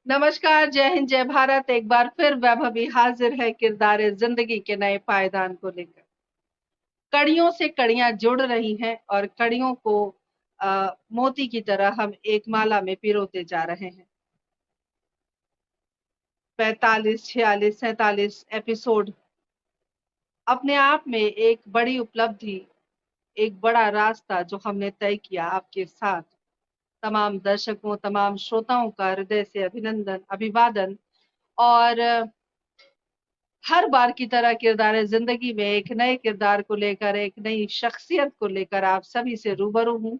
नमस्कार, जय हिंद, जय भारत। एक बार फिर वैभवी हाजिर है किरदार जिंदगी के नए पायदान को लेकर। कड़ियों से कड़ियां जुड़ रही हैं और कड़ियों को मोती की तरह हम एक माला में पिरोते जा रहे हैं। 45, 46, 47 एपिसोड अपने आप में एक बड़ी उपलब्धि, एक बड़ा रास्ता जो हमने तय किया आपके साथ। तमाम दर्शकों, तमाम श्रोताओं का हृदय से अभिनंदन, अभिवादन। और हर बार की तरह किरदार जिंदगी में एक नए किरदार को लेकर, एक नई शख्सियत को लेकर आप सभी से रूबरू हूं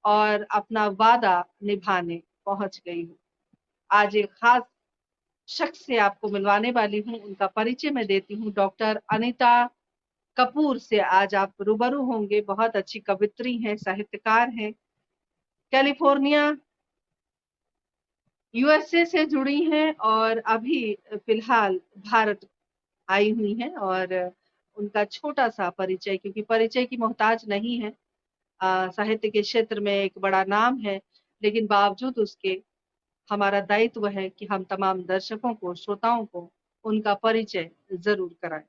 और अपना वादा निभाने पहुंच गई हूं। आज एक खास शख्स से आपको मिलवाने वाली हूं, उनका परिचय मैं देती हूं। डॉक्टर अनीता कपूर से आज आप रूबरू होंगे। बहुत अच्छी कवित्री हैं, साहित्यकार हैं, कैलिफोर्निया यूएसए से जुड़ी हैं और अभी फिलहाल भारत आई हुई हैं। और उनका छोटा सा परिचय, क्योंकि परिचय की मोहताज नहीं है, साहित्य के क्षेत्र में एक बड़ा नाम है, लेकिन बावजूद उसके हमारा दायित्व है कि हम तमाम दर्शकों को, श्रोताओं को उनका परिचय जरूर कराएं।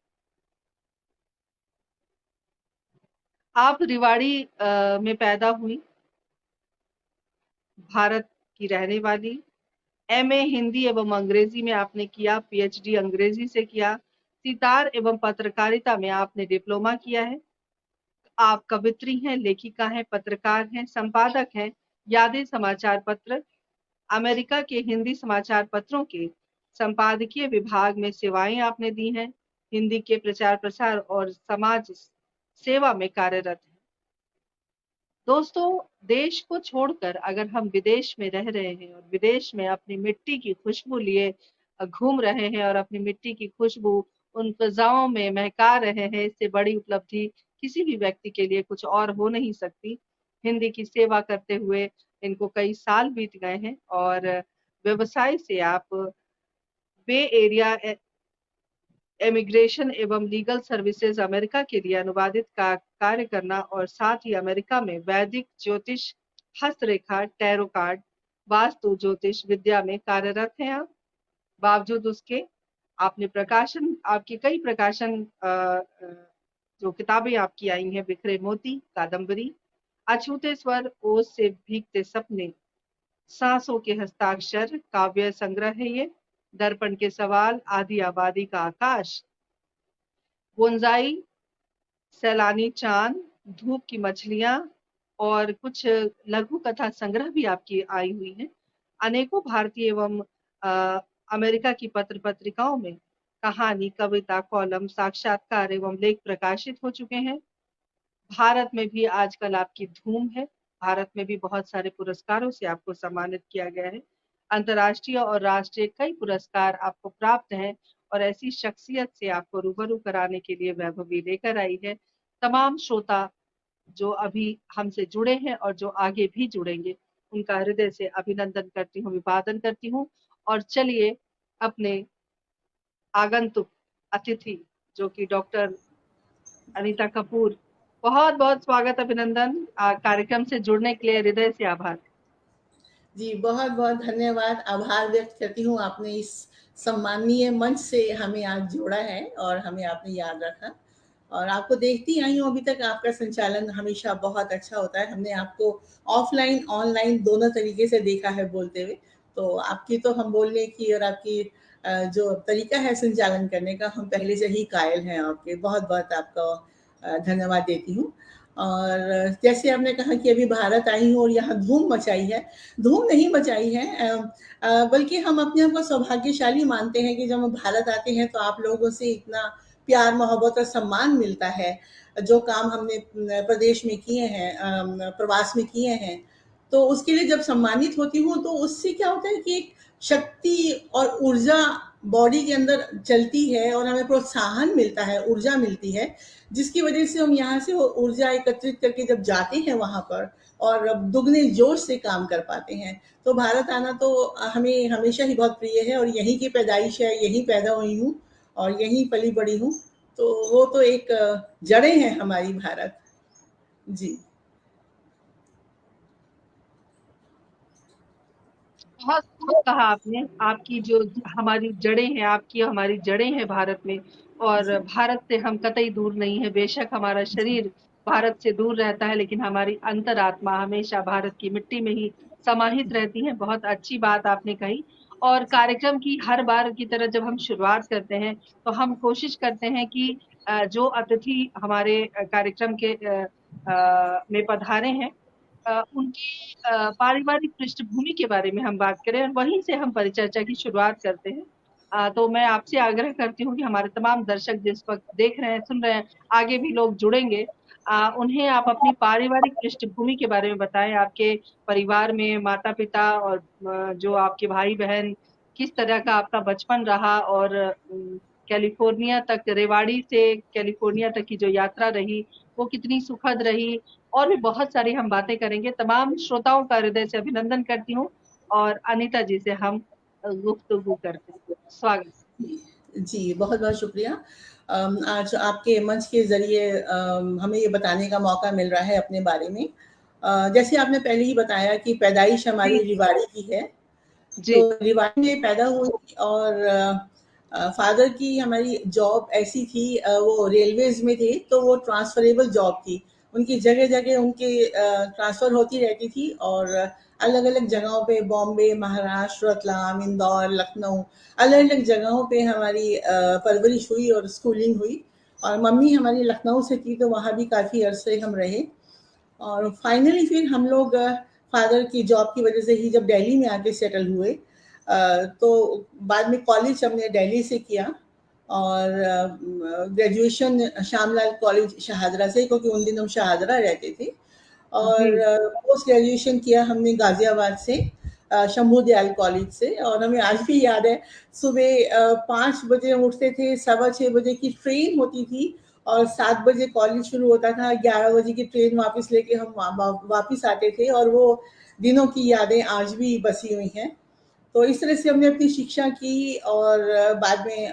आप रिवाड़ी में पैदा हुई, भारत की रहने वाली। एमए हिंदी एवं अंग्रेजी में आपने किया, पीएचडी अंग्रेजी से किया। सितार एवं पत्रकारिता में आपने डिप्लोमा किया है। आप कवित्री हैं, लेखिका हैं, पत्रकार हैं, संपादक हैं, यादें समाचार पत्र, अमेरिका के हिंदी समाचार पत्रों के संपादकीय विभाग में सेवाएं आपने दी हैं। हिंदी के प्रचार प्रसार और समाज सेवा में कार्यरत हैं। दोस्तों, देश को छोड़कर अगर हम विदेश में रह रहे हैं और विदेश में अपनी मिट्टी की खुशबू लिए घूम रहे हैं और अपनी मिट्टी की खुशबू उन फिजाओं में महका रहे हैं, इससे बड़ी उपलब्धि किसी भी व्यक्ति के लिए कुछ और हो नहीं सकती। हिंदी की सेवा करते हुए इनको कई साल बीत गए हैं और व्यवसाय से आप बे एरिया इमिग्रेशन एवं लीगल सर्विसेज अमेरिका के लिए अनुवादित का कार्य करना और साथ ही अमेरिका में वैदिक ज्योतिष, हस्तरेखा, टैरो कार्ड, वास्तु ज्योतिष विद्या में कार्यरत हैं आप। बावजूद उसके आपने प्रकाशन, आपकी कई प्रकाशन जो किताबें आपकी आई हैं, बिखरे मोती, कादम्बरी, अछूते स्वर, ओस से भीगते सपने, सांसों के हस्ताक्षर, काव्य संग्रह है ये। दर्पण के सवाल, आधी आबादी का आकाश, बोंजाई, सैलानी चांद, धूप की मछलियां और कुछ लघु कथा संग्रह भी आपकी आई हुई हैं। अनेकों भारतीय एवं अमेरिका की पत्र पत्रिकाओं में कहानी, कविता, कॉलम, साक्षात्कार एवं लेख प्रकाशित हो चुके हैं। भारत में भी आजकल आपकी धूम है। भारत में भी बहुत सारे पुरस्कारों से आपको सम्मानित किया गया है। अंतर्राष्ट्रीय और राष्ट्रीय कई पुरस्कार आपको प्राप्त हैं और ऐसी शख्सियत से आपको रूबरू कराने के लिए वैभवी लेकर आई है। तमाम श्रोता जो अभी हमसे जुड़े हैं और जो आगे भी जुड़ेंगे, उनका हृदय से अभिनंदन करती हूँ, अभिवादन करती हूँ। और चलिए अपने आगंतुक अतिथि जो कि डॉक्टर अनीता कपूर, बहुत बहुत स्वागत, अभिनंदन। कार्यक्रम से जुड़ने के लिए हृदय से आभार। जी, बहुत बहुत धन्यवाद, आभार व्यक्त करती हूँ। आपने इस सम्मानीय मंच से हमें आज जोड़ा है और हमें आपने याद रखा और आपको देखती आई हूँ अभी तक। आपका संचालन हमेशा बहुत अच्छा होता है। हमने आपको ऑफलाइन ऑनलाइन दोनों तरीके से देखा है बोलते हुए। तो आपकी तो हम बोलने की और आपकी जो तरीका है संचालन करने का, हम पहले से ही कायल हैं आपके। बहुत बहुत आपका धन्यवाद देती हूँ। और जैसे आपने कहा कि अभी भारत आई हूँ और यहाँ धूम मचाई है। धूम नहीं मचाई है, बल्कि हम अपने आप को सौभाग्यशाली मानते हैं कि जब हम भारत आते हैं तो आप लोगों से इतना प्यार, मोहब्बत और सम्मान मिलता है। जो काम हमने प्रदेश में किए हैं, प्रवास में किए हैं, तो उसके लिए जब सम्मानित होती हूँ तो उससे क्या होता है कि एक शक्ति और ऊर्जा बॉडी के अंदर चलती है और हमें प्रोत्साहन मिलता है, ऊर्जा मिलती है, जिसकी वजह से हम यहाँ से वो ऊर्जा एकत्रित करके जब जाते हैं वहाँ पर और दुगने जोश से काम कर पाते हैं। तो भारत आना तो हमें हमेशा ही बहुत प्रिय है और यहीं की पैदाइश है, यहीं पैदा हुई हूँ और यहीं पली बड़ी हूँ। तो वो तो एक जड़ें हैं हमारी भारत। जी। बहुत खूब कहा आपने। आपकी जो हमारी जड़ें हैं, आपकी हमारी जड़ें हैं भारत में, और जी, भारत से हम कतई दूर नहीं है। बेशक हमारा जी, शरीर भारत से दूर रहता है, लेकिन हमारी अंतरात्मा हमेशा भारत की मिट्टी में ही समाहित रहती है। बहुत अच्छी बात आपने कही। और कार्यक्रम की हर बार की तरह जब हम शुरुआत करते हैं, तो हम कोशिश करते हैं कि जो अतिथि हमारे कार्यक्रम के में पधारे हैं, उनकी पारिवारिक पृष्ठभूमि के बारे में हम बात करें, और वहीं से हम परिचर्चा की शुरुआत करते हैं। तो मैं आपसे आग्रह करती हूँ कि हमारे तमाम दर्शक जिस वक्त देख रहे हैं, सुन रहे हैं, आगे भी लोग जुड़ेंगे, उन्हें आप अपनी पारिवारिक पृष्ठभूमि के बारे में बताएं। आपके परिवार में माता पिता और जो आपके भाई बहन, किस तरह का आपका बचपन रहा, और कैलिफोर्निया तक, रेवाड़ी से कैलिफोर्निया तक की जो यात्रा रही, वो कितनी सुखद रही। और भी बहुत सारी हम बातें करेंगे। तमाम श्रोताओं का हृदय से अभिनंदन करती हूँ, और अनीता जी से हम गुफ्तगू करते हैं। स्वागत। जी, बहुत-बहुत शुक्रिया। आज आपके मंच के ज़रिए हमें ये बताने का मौका मिल रहा है अपने बारे में। जैसे आपने पहले ही बताया कि पैदाइश जी हमारी रिवाड़ी की है, जी। तो रिवाड़ी में पैदा हुई और फ़ादर की हमारी जॉब ऐसी थी, वो रेलवेज़ में थे, तो वो ट्रांसफ़रेबल जॉब थी। उनकी जगह-जगह उनकी ट्रांसफ़र होती रहती थी और अलग-अलग जगहों पे बॉम्बे, महाराष्ट्र, रतलाम, इंदौर, लखनऊ, अलग-अलग जगहों पे हमारी परवरिश हुई और स्कूलिंग हुई। और मम्मी हमारी लखनऊ से थी, तो वहाँ भी काफ़ी अरसे हम रहे। और फाइनली फिर हम लोग फादर की जॉब की वजह से ही जब दिल्ली में आके सेटल हुए, तो बाद में कॉलेज हमने दिल्ली से किया और ग्रेजुएशन श्यामलाल कॉलेज शहादरा से, क्योंकि उन दिनों हम शहादरा रहते थे। जी और पोस्ट ग्रेजुएशन किया हमने गाजियाबाद से, शंभू दयाल कॉलेज से। और हमें आज भी याद है, सुबह 5 बजे हम उठते थे, 6:15 बजे की ट्रेन होती थी और 7 बजे कॉलेज शुरू होता था। 11 बजे की ट्रेन वापस लेके हम वापस आते थे और वो दिनों की यादें आज भी बसी हुई हैं। तो इस तरह से हमने अपनी शिक्षा की और बाद में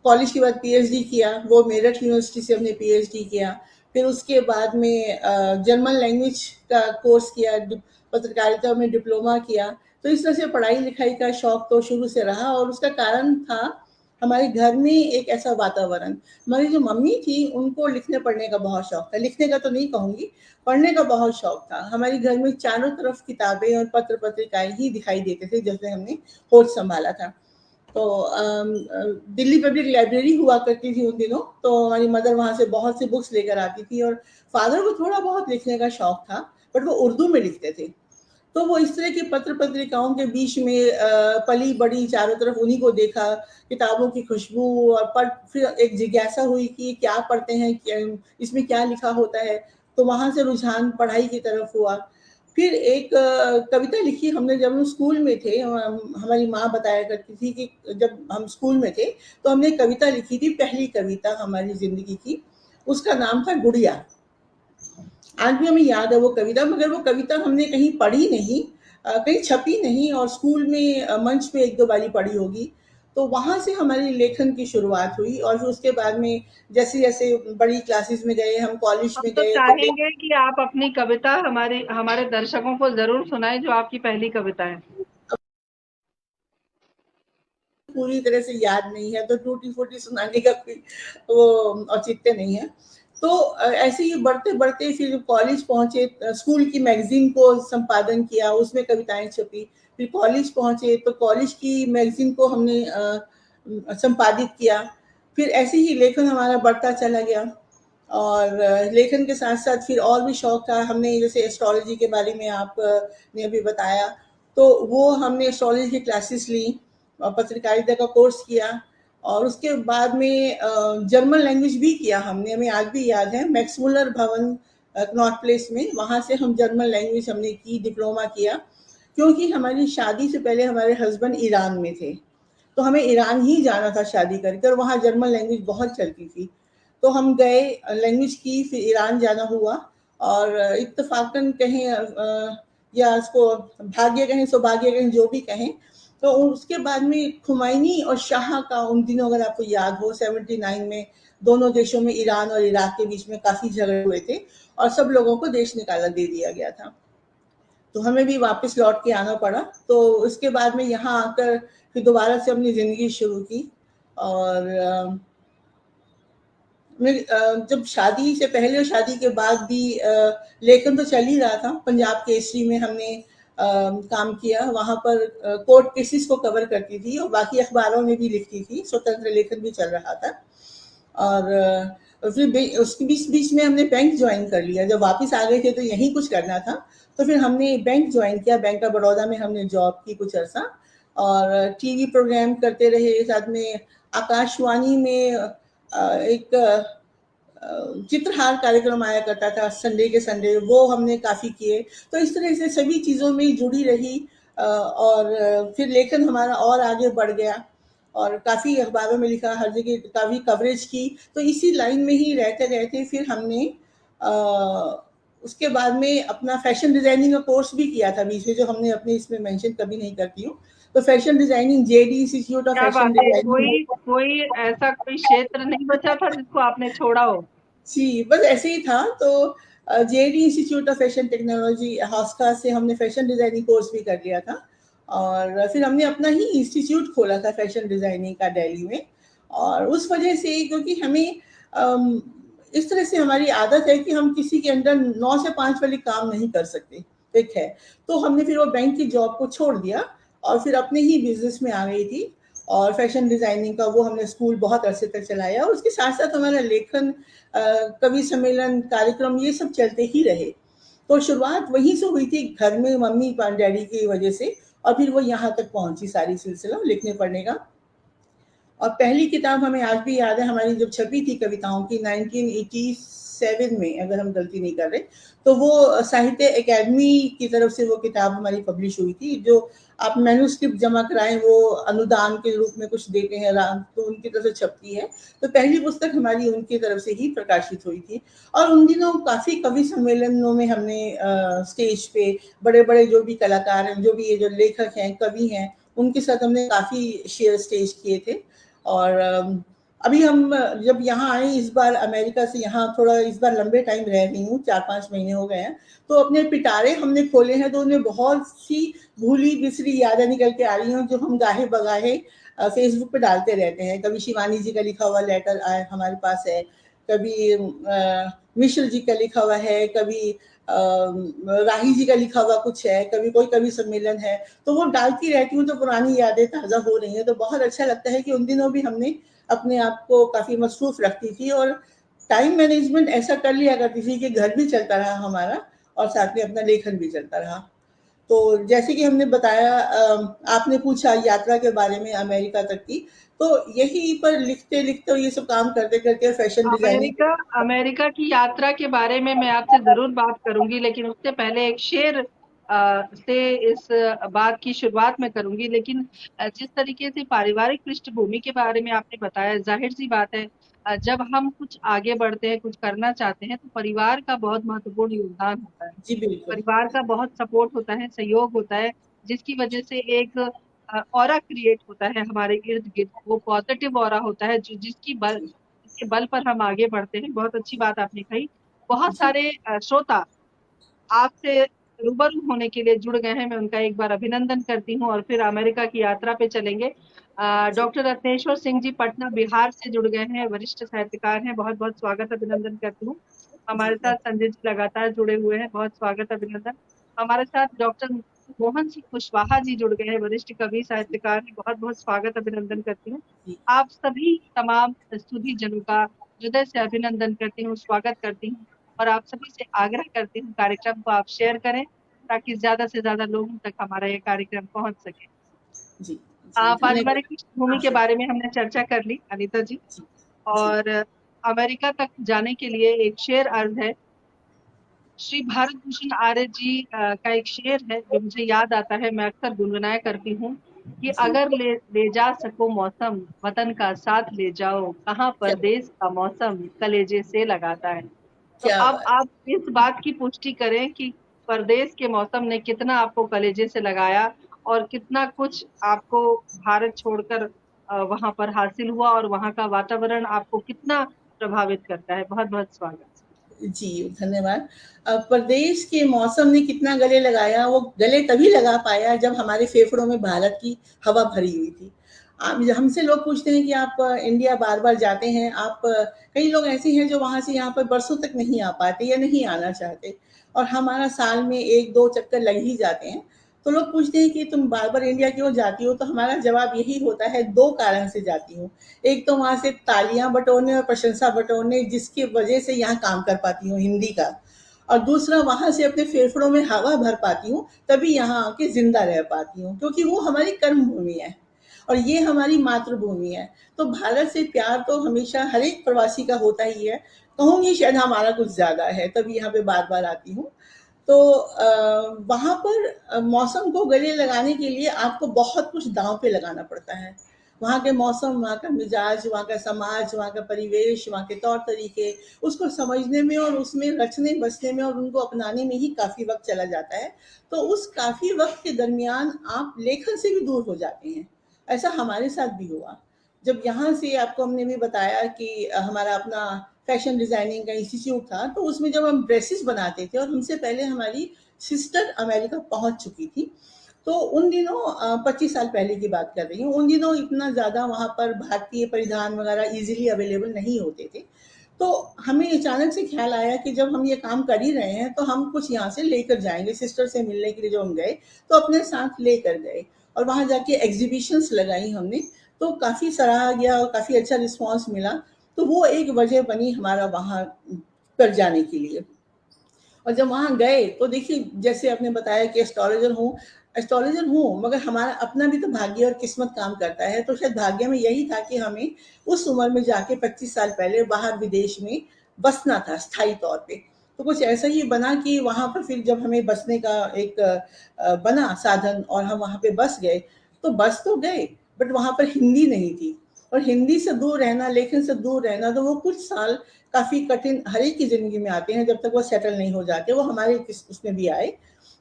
कॉलेज के बाद पीएचडी किया। वो मेरठ यूनिवर्सिटी से हमने पीएचडी किया। फिर उसके बाद में जर्मन लैंग्वेज का कोर्स किया, पत्रकारिता में डिप्लोमा किया। तो इस तरह से पढ़ाई लिखाई का शौक तो शुरू से रहा और उसका कारण था हमारे घर में एक ऐसा वातावरण। हमारी जो मम्मी थी उनको लिखने पढ़ने का बहुत शौक था, लिखने का तो नहीं कहूँगी, पढ़ने का बहुत शौक था। हमारे घर में चारों तरफ किताबें और पत्र पत्रिकाएं ही दिखाई देते थे जब से हमने होश संभाला था। तो दिल्ली पब्लिक लाइब्रेरी हुआ करती थी उन दिनों, तो हमारी मदर वहाँ से बहुत सी बुक्स लेकर आती थी और फादर को थोड़ा बहुत लिखने का शौक था, बट वो उर्दू में लिखते थे। तो वो इस तरह की पत्र पत्रिकाओं के बीच में पली बड़ी, चारों तरफ उन्हीं को देखा, किताबों की खुशबू, और पर फिर एक जिज्ञासा हुई कि क्या पढ़ते हैं, इसमें क्या लिखा होता है। तो वहाँ से रुझान पढ़ाई की तरफ हुआ। फिर एक कविता लिखी हमने जब हम स्कूल में थे। हमारी माँ बताया करती थी कि जब हम स्कूल में थे तो हमने कविता लिखी थी, पहली कविता हमारी जिंदगी की। उसका नाम था गुड़िया। आज भी हमें याद है वो कविता, मगर वो कविता हमने कहीं पढ़ी नहीं, कहीं छपी नहीं, और स्कूल में मंच पे एक दो बारी पढ़ी होगी। तो वहां से हमारी लेखन की शुरुआत हुई और फिर उसके बाद में जैसे जैसे बड़ी क्लासेस में गए, हम कॉलेज हम में तो गए, तो चाहेंगे कि आप अपनी कविता हमारे हमारे दर्शकों को जरूर सुनाएं, जो आपकी पहली कविता है। पूरी तरह से याद नहीं है, तो टूटी-फूटी सुनाने का कोई वो औचित्य नहीं है। तो ऐसे ही बढ़ते-बढ़ते फिर कॉलेज पहुँचे, स्कूल की मैगज़ीन को संपादन किया, उसमें कविताएँ छपी। फिर कॉलेज पहुँचे, तो कॉलेज की मैगज़ीन को हमने संपादित किया। फिर ऐसे ही लेखन हमारा बढ़ता चला गया और लेखन के साथ-साथ फिर और भी शौक था। हमने जैसे एस्ट्रोलॉजी के बारे में आप ने अभी बताया, तो वो हमने एस्ट्रोलॉजी की क्लासेस ली, पत्रकारिता का कोर्स किया और उसके बाद में जर्मन लैंग्वेज भी किया हमने। हमें आज भी याद है, मैक्स मुलर भवन नॉर्थ प्लेस में, वहाँ से हम जर्मन लैंग्वेज हमने की, डिप्लोमा किया। क्योंकि हमारी शादी से पहले हमारे हस्बैंड ईरान में थे, तो हमें ईरान ही जाना था शादी करके और वहाँ जर्मन लैंग्वेज बहुत चलती थी। तो हम गए, लैंग्वेज की, फिर ईरान जाना हुआ और इत्तेफाकन कहें या उसको भाग्य कहें, सौभाग्य कहें, जो भी कहें, तो उसके बाद में खुमैनी और शाह का, उन दिनों अगर आपको याद हो, 79 में दोनों देशों में, ईरान और इराक के बीच में काफ़ी झगड़े हुए थे और सब लोगों को देश निकाला दे दिया गया था। तो हमें भी वापस लौट के आना पड़ा। तो उसके बाद में यहाँ आकर फिर दोबारा से अपनी ज़िंदगी शुरू की। और जब शादी से पहले और शादी के बाद भी लेखन तो चल ही रहा था। पंजाब केसरी में हमने काम किया, वहाँ पर कोर्ट केसेस को कवर करती थी और बाकी अखबारों में भी लिखती थी, स्वतंत्र लेखन भी चल रहा था। और फिर उसके बीच में हमने बैंक ज्वाइन कर लिया। जब वापस आ गए थे तो यहीं कुछ करना था, तो फिर हमने बैंक ज्वाइन किया। बैंक ऑफ बड़ौदा में हमने जॉब की कुछ अर्सा और टीवी प्रोग्राम करते रहे। साथ में आकाशवाणी में एक चित्रहार कार्यक्रम आया करता था संडे के संडे, वो हमने काफ़ी किए। तो इस तरह से सभी चीज़ों में जुड़ी रही और फिर लेखन हमारा और आगे बढ़ गया और काफ़ी अखबारों में लिखा, हर जगह काफ़ी कवरेज की। तो इसी लाइन में ही रहते-रहते फिर हमने उसके बाद में अपना फैशन डिज़ाइनिंग का कोर्स भी किया था बीच में, जो हमने अपने इसमें मेंशन कभी नहीं करती हूँ। तो fashion designing, JD institute of क्या फैशन बात है! डिज़ाइनिंग। कोई कोई ऐसा कोई क्षेत्र नहीं बचा था जिसको आपने छोड़ा हो? जी, बस ऐसे ही था। तो JD institute of fashion technology हॉस्का से हमने फैशन डिज़ाइनिंग कोर्स भी कर लिया था और फिर हमने अपना ही इंस्टीट्यूट खोला था फैशन डिज़ाइनिंग का दिल्ली में। और उस वजह से, क्योंकि हमें इस तरह से हमारी आदत है कि हम किसी के अंडर 9 से 5 वाले काम नहीं कर सकते, एक है। तो हमने फिर वो बैंक की जॉब को छोड़ दिया और फिर अपने ही बिज़नेस में आ गई थी और फैशन डिज़ाइनिंग का वो हमने स्कूल बहुत अरसे तक चलाया और उसके साथ-साथ हमारा लेखन, कवि सम्मेलन, कार्यक्रम ये सब चलते ही रहे। तो शुरुआत वहीं से हुई थी, घर में मम्मी डैडी की वजह से, और फिर वो यहाँ तक पहुँची सारी सिलसिला लिखने पढ़ने का। और पहली किताब हमें आज भी याद है हमारी, जब छपी थी कविताओं की 1987 में, अगर हम गलती नहीं कर रहे, तो वो साहित्य अकेडमी की तरफ से वो किताब हमारी पब्लिश हुई थी। जो आप मैन्युस्क्रिप्ट जमा कराएं वो अनुदान के रूप में कुछ देते हैं, तो उनकी तरफ से छपती है। तो पहली पुस्तक हमारी उनकी तरफ से ही प्रकाशित हुई थी। और उन दिनों काफ़ी कवि सम्मेलनों में हमने स्टेज पे बड़े बड़े जो भी कलाकार हैं, जो भी ये जो लेखक हैं, कवि हैं, उनके साथ हमने काफ़ी शेयर स्टेज किए थे। और अभी हम जब यहाँ आए इस बार अमेरिका से, यहाँ थोड़ा इस बार लंबे टाइम रह रही हूँ, 4-5 महीने हो गए हैं। तो अपने पिटारे हमने खोले हैं, तो उनमें बहुत सी भूली बिसरी यादें निकल के आ रही हैं, जो हम गाहे बगाहे फेसबुक पे डालते रहते हैं। कभी शिवानी जी का लिखा हुआ लेटर आए हमारे पास है, कभी मिश्र जी का लिखा हुआ है, कभी राही जी का लिखा हुआ कुछ है, कभी कोई कवि सम्मेलन है। तो वो डालती रहती हूँ, तो पुरानी यादें ताज़ा हो रही हैं। तो बहुत अच्छा लगता है कि उन दिनों भी हमने अपने आप को काफ़ी मसरूफ़ रखती थी और टाइम मैनेजमेंट ऐसा कर लिया करती थी कि घर भी चलता रहा हमारा और साथ में अपना लेखन भी चलता रहा। तो जैसे कि हमने बताया, आपने पूछा यात्रा के बारे में अमेरिका तक की, तो यहीं पर लिखते-लिखते और ये सब काम करते-करते फैशन डिज़ाइनिंग। अमेरिका अमेरिका की यात्रा के बारे में मैं आपसे ज़रूर बात करूँगी, लेकिन उससे पहले एक शेर से इस बात की शुरुआत मैं करूँगी। लेकिन जिस तरीके से पारिवारिक पृष्ठभूमि के बारे में आपने बताया, ज़ाहिर-सी बात है, जब हम कुछ आगे बढ़ते हैं, कुछ करना चाहते हैं, तो परिवार का बहुत महत्वपूर्ण योगदान होता है। जी, बिल्कुल। परिवार का बहुत सपोर्ट होता है, सहयोग होता है, जिसकी वजह से एक ऑरा क्रिएट होता है हमारे इर्द-गिर्द। वो पॉज़िटिव ऑरा होता है, जो जिसके बल पर हम आगे बढ़ते हैं। बहुत अच्छी बात आपने कही। बहुत जी, सारे श्रोता आपसे रूबरू होने के लिए जुड़ गए हैं, मैं उनका एक बार अभिनंदन करती हूँ और फिर अमेरिका की यात्रा पे चलेंगे। जी, डॉक्टर रत्नेश्वर सिंह जी पटना, बिहार से जुड़ गए हैं, वरिष्ठ साहित्यकार हैं, बहुत-बहुत स्वागत अभिनंदन करती हूँ। जी, हमारे साथ संजय जी लगातार जुड़े हुए हैं, बहुत स्वागत अभिनंदन। हमारे साथ डॉक्टर मोहन सिंह कुशवाहा जी जुड़ गए हैं, वरिष्ठ कवि साहित्यकार हैं, बहुत-बहुत स्वागत अभिनंदन करती हूँ। जी, आप सभी तमाम सुधी जनों का हृदय से अभिनंदन करती हूँ, स्वागत करती हूँ और आप सभी से आग्रह करती हूँ कार्यक्रम को आप शेयर करें, ताकि ज़्यादा से ज़्यादा लोगों तक हमारा ये कार्यक्रम पहुँच सके। जी, जी, पारिवारिक धन्यवाद पृष्ठभूमि के आपसे। बारे में हमने चर्चा कर ली अनीता जी। जी, जी, और अमेरिका तक जाने के लिए एक शेर अर्ज़ है। श्री भारत भूषण आर्य जी का एक शेर है जो मुझे याद आता है, मैं अक्सर गुनगुनाया करती हूँ कि जी, अगर ले ले जा सको मौसम, वतन का साथ ले जाओ, कहाँ क्या परदेस का मौसम कलेजे से लगाता है। तो क्या अब बात! आप इस बात की पुष्टि करें कि परदेस के मौसम ने कितना आपको कलेजे से लगाया और कितना कुछ आपको भारत छोड़कर वहाँ पर हासिल हुआ और वहाँ का वातावरण आपको कितना प्रभावित करता है। बहुत-बहुत स्वागत। जी, धन्यवाद। प्रदेश के मौसम ने कितना गले लगाया, वो गले तभी लगा पाया जब हमारे फेफड़ों में भारत की हवा भरी हुई थी। आप हमसे लोग पूछते हैं कि आप इंडिया बार-बार जाते हैं, आप कई लोग ऐसे हैं जो वहाँ से यहाँ पर बरसों तक नहीं आ पाते या नहीं आना चाहते और हमारा साल में 1-2 चक्कर लग ही जाते हैं। तो लोग पूछते हैं कि तुम बार-बार इंडिया क्यों जाती हो? तो हमारा जवाब यही होता है 2 कारण से जाती हूँ। एक तो वहाँ से तालियां बटोरने और प्रशंसा बटोरने जिसकी वजह से यहाँ काम कर पाती हूँ हिंदी का, और दूसरा वहां से अपने फेफड़ों में हवा भर पाती हूँ, तभी यहाँ आके जिंदा रह पाती हूँ, क्योंकि वो हमारी कर्म भूमि है और ये हमारी मातृभूमि है। तो भारत से प्यार तो हमेशा हर एक प्रवासी का होता ही है, कहूंगी शायद हमारा कुछ ज्यादा है, तभी यहाँ पे बार बार आती हूँ। तो वहां पर मौसम को गले लगाने के लिए आपको बहुत कुछ दांव पे लगाना पड़ता है। वहाँ के मौसम, वहाँ का मिजाज, वहाँ का समाज, वहाँ का परिवेश, वहाँ के तौर तरीके, उसको समझने में और उसमें रचने बसने में और उनको अपनाने में ही काफी वक्त चला जाता है। तो उस काफी वक्त के दरमियान आप लेखन से भी दूर हो जाते हैं। ऐसा हमारे साथ भी हुआ। जब यहाँ से आपको हमने भी बताया कि हमारा अपना फैशन डिजाइनिंग का इंस्टीट्यूट था, तो उसमें जब हम ड्रेसेस बनाते थे और हमसे पहले हमारी सिस्टर अमेरिका पहुंच चुकी थी, तो उन दिनों 25 साल पहले की बात कर रही हूँ, उन दिनों इतना ज़्यादा वहाँ पर भारतीय परिधान वगैरह ईजिली अवेलेबल नहीं होते थे। तो हमें अचानक से ख्याल आया कि जब हम ये काम कर ही रहे हैं तो हम कुछ यहाँ से लेकर जाएंगे, सिस्टर से मिलने के लिए जो हम गए तो अपने साथ लेकर गए और वहाँ जाके एग्जीबिशंस लगाई हमने, तो काफ़ी सराहा गया और काफ़ी अच्छा रिस्पॉन्स मिला। तो वो एक वजह बनी हमारा वहाँ पर जाने के लिए। और जब वहाँ गए तो देखिए, जैसे आपने बताया कि एस्ट्रोलॉजर हूँ, मगर हमारा अपना भी तो भाग्य और किस्मत काम करता है। तो शायद भाग्य में यही था कि हमें उस उम्र में जाके 25 साल पहले बाहर विदेश में बसना था स्थायी तौर पे। तो कुछ ऐसा ही बना कि वहाँ पर फिर जब हमें बसने का एक बना साधन और हम वहाँ पे बस गए, तो बस तो गए, बट वहाँ पर हिंदी नहीं थी और हिंदी से दूर रहना, लेखन से दूर रहना, तो वो कुछ साल काफ़ी कठिन हर एक की ज़िंदगी में आते हैं जब तक वो सेटल नहीं हो जाते। वो हमारे उसमें भी आए।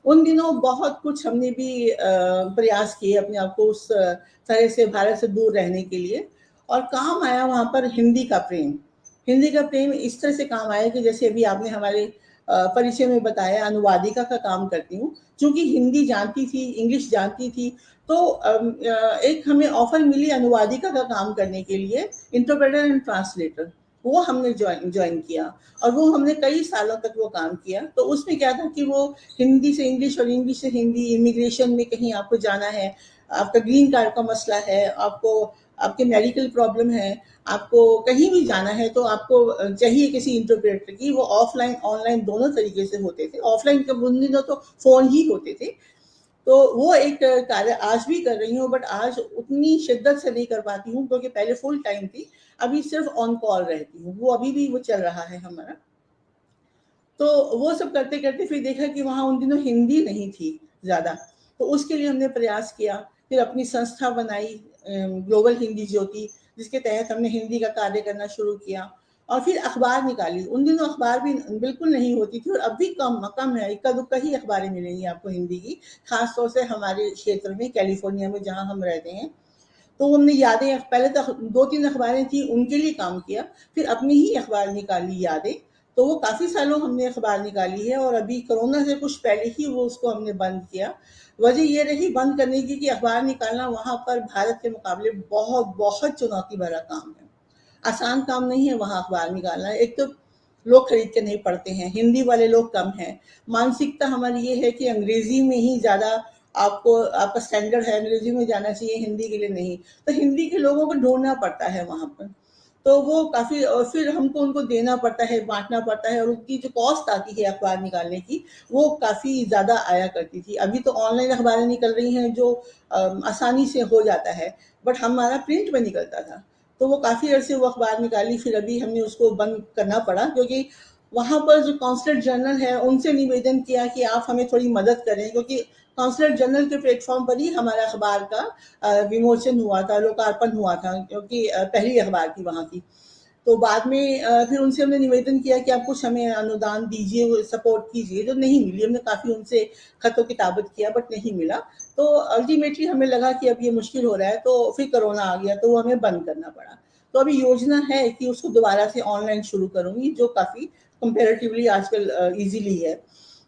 उन दिनों बहुत कुछ हमने भी प्रयास किए अपने आप को उस तरह से भारत से दूर रहने के लिए, और काम आया वहाँ पर हिंदी का प्रेम। हिंदी का प्रेम इस तरह से काम आया कि जैसे अभी आपने हमारे परिचय में बताया, अनुवादिका का काम करती हूँ। चूँकि हिंदी जानती थी, इंग्लिश जानती थी, तो एक हमें ऑफ़र मिली अनुवादिका का काम करने के लिए, इंटरप्रेटर एंड ट्रांसलेटर। वो हमने ज्वाइन किया और वो हमने कई सालों तक वो काम किया। तो उसमें क्या था कि वो हिंदी से इंग्लिश और इंग्लिश से हिंदी, इमिग्रेशन में कहीं आपको जाना है, आपका ग्रीन कार्ड का मसला है, आपको आपके मेडिकल प्रॉब्लम है, आपको कहीं भी जाना है, तो आपको चाहिए किसी इंटरप्रेटर की। वो ऑफलाइन ऑनलाइन दोनों तरीके से होते थे। ऑफलाइन के उन दिनों तो फ़ोन ही होते थे। तो वो एक कार्य आज भी कर रही हूँ, बट आज उतनी शिद्दत से नहीं कर पाती हूँ क्योंकि पहले फुल टाइम थी, अभी सिर्फ ऑन कॉल रहती हूँ। वो अभी भी वो चल रहा है हमारा। तो वो सब करते करते फिर देखा कि वहाँ उन दिनों हिंदी नहीं थी ज़्यादा, तो उसके लिए हमने प्रयास किया। फिर अपनी संस्था बनाई, ग्लोबल हिंदी ज्योति, जिसके तहत हमने हिंदी का कार्य करना शुरू किया। और फिर अखबार निकाली। उन दिनों अखबार भी बिल्कुल नहीं होती थी और अब भी कम कम है, इक्का दुक्का ही अखबारें मिलेंगी आपको हिंदी की, खासतौर से हमारे क्षेत्र में, कैलिफोर्निया में जहाँ हम रहते हैं। तो हमने यादें, पहले तो 2-3 अखबारें थी, उनके लिए काम किया, फिर अपनी ही अखबार निकाली, यादें। तो वो काफ़ी सालों हमने अखबार निकाली है और अभी कोरोना से कुछ पहले ही वो उसको हमने बंद किया। वजह ये रही बंद करने की कि अखबार निकालना वहाँ पर भारत के मुकाबले बहुत बहुत चुनौती भरा काम है। आसान काम नहीं है वहाँ अखबार निकालना। एक तो लोग खरीद के नहीं पढ़ते हैं, हिंदी वाले लोग कम हैं। मानसिकता हमारी ये है कि अंग्रेजी में ही ज़्यादा आपको, आपका स्टैंडर्ड है, अंग्रेजी में जाना चाहिए, हिंदी के लिए नहीं। तो हिंदी के लोगों को ढूंढना पड़ता है वहाँ पर। तो वो काफ़ी, और फिर हमको उनको देना पड़ता है, बांटना पड़ता है, और उनकी जो कॉस्ट आती है अखबार निकालने की, वो काफ़ी ज़्यादा आया करती थी। अभी तो ऑनलाइन अखबारें निकल रही हैं जो आसानी से हो जाता है, बट हमारा प्रिंट में निकलता था। तो वो काफ़ी अर्से वो अखबार निकाली, फिर अभी हमने उसको बंद करना पड़ा क्योंकि वहाँ पर जो कॉन्सुलेट जनरल है उनसे निवेदन किया कि आप हमें थोड़ी मदद करें, क्योंकि कॉन्सुलेट जनरल के प्लेटफॉर्म पर ही हमारा अखबार का विमोचन हुआ था, लोकार्पण हुआ था, क्योंकि पहली अखबार थी वहाँ की। तो बाद में फिर उनसे हमने निवेदन किया कि आप कुछ हमें अनुदान दीजिए, सपोर्ट कीजिए, जो नहीं मिली। हमने काफ़ी उनसे खतों किताबत किया, बट नहीं मिला। तो अल्टीमेटली हमें लगा कि अब ये मुश्किल हो रहा है, तो फिर कोरोना आ गया, तो वो हमें बंद करना पड़ा। तो अभी योजना है कि उसको दोबारा से ऑनलाइन शुरू करूँगी, जो काफ़ी कंपैरेटिवली आजकल ईज़िली है।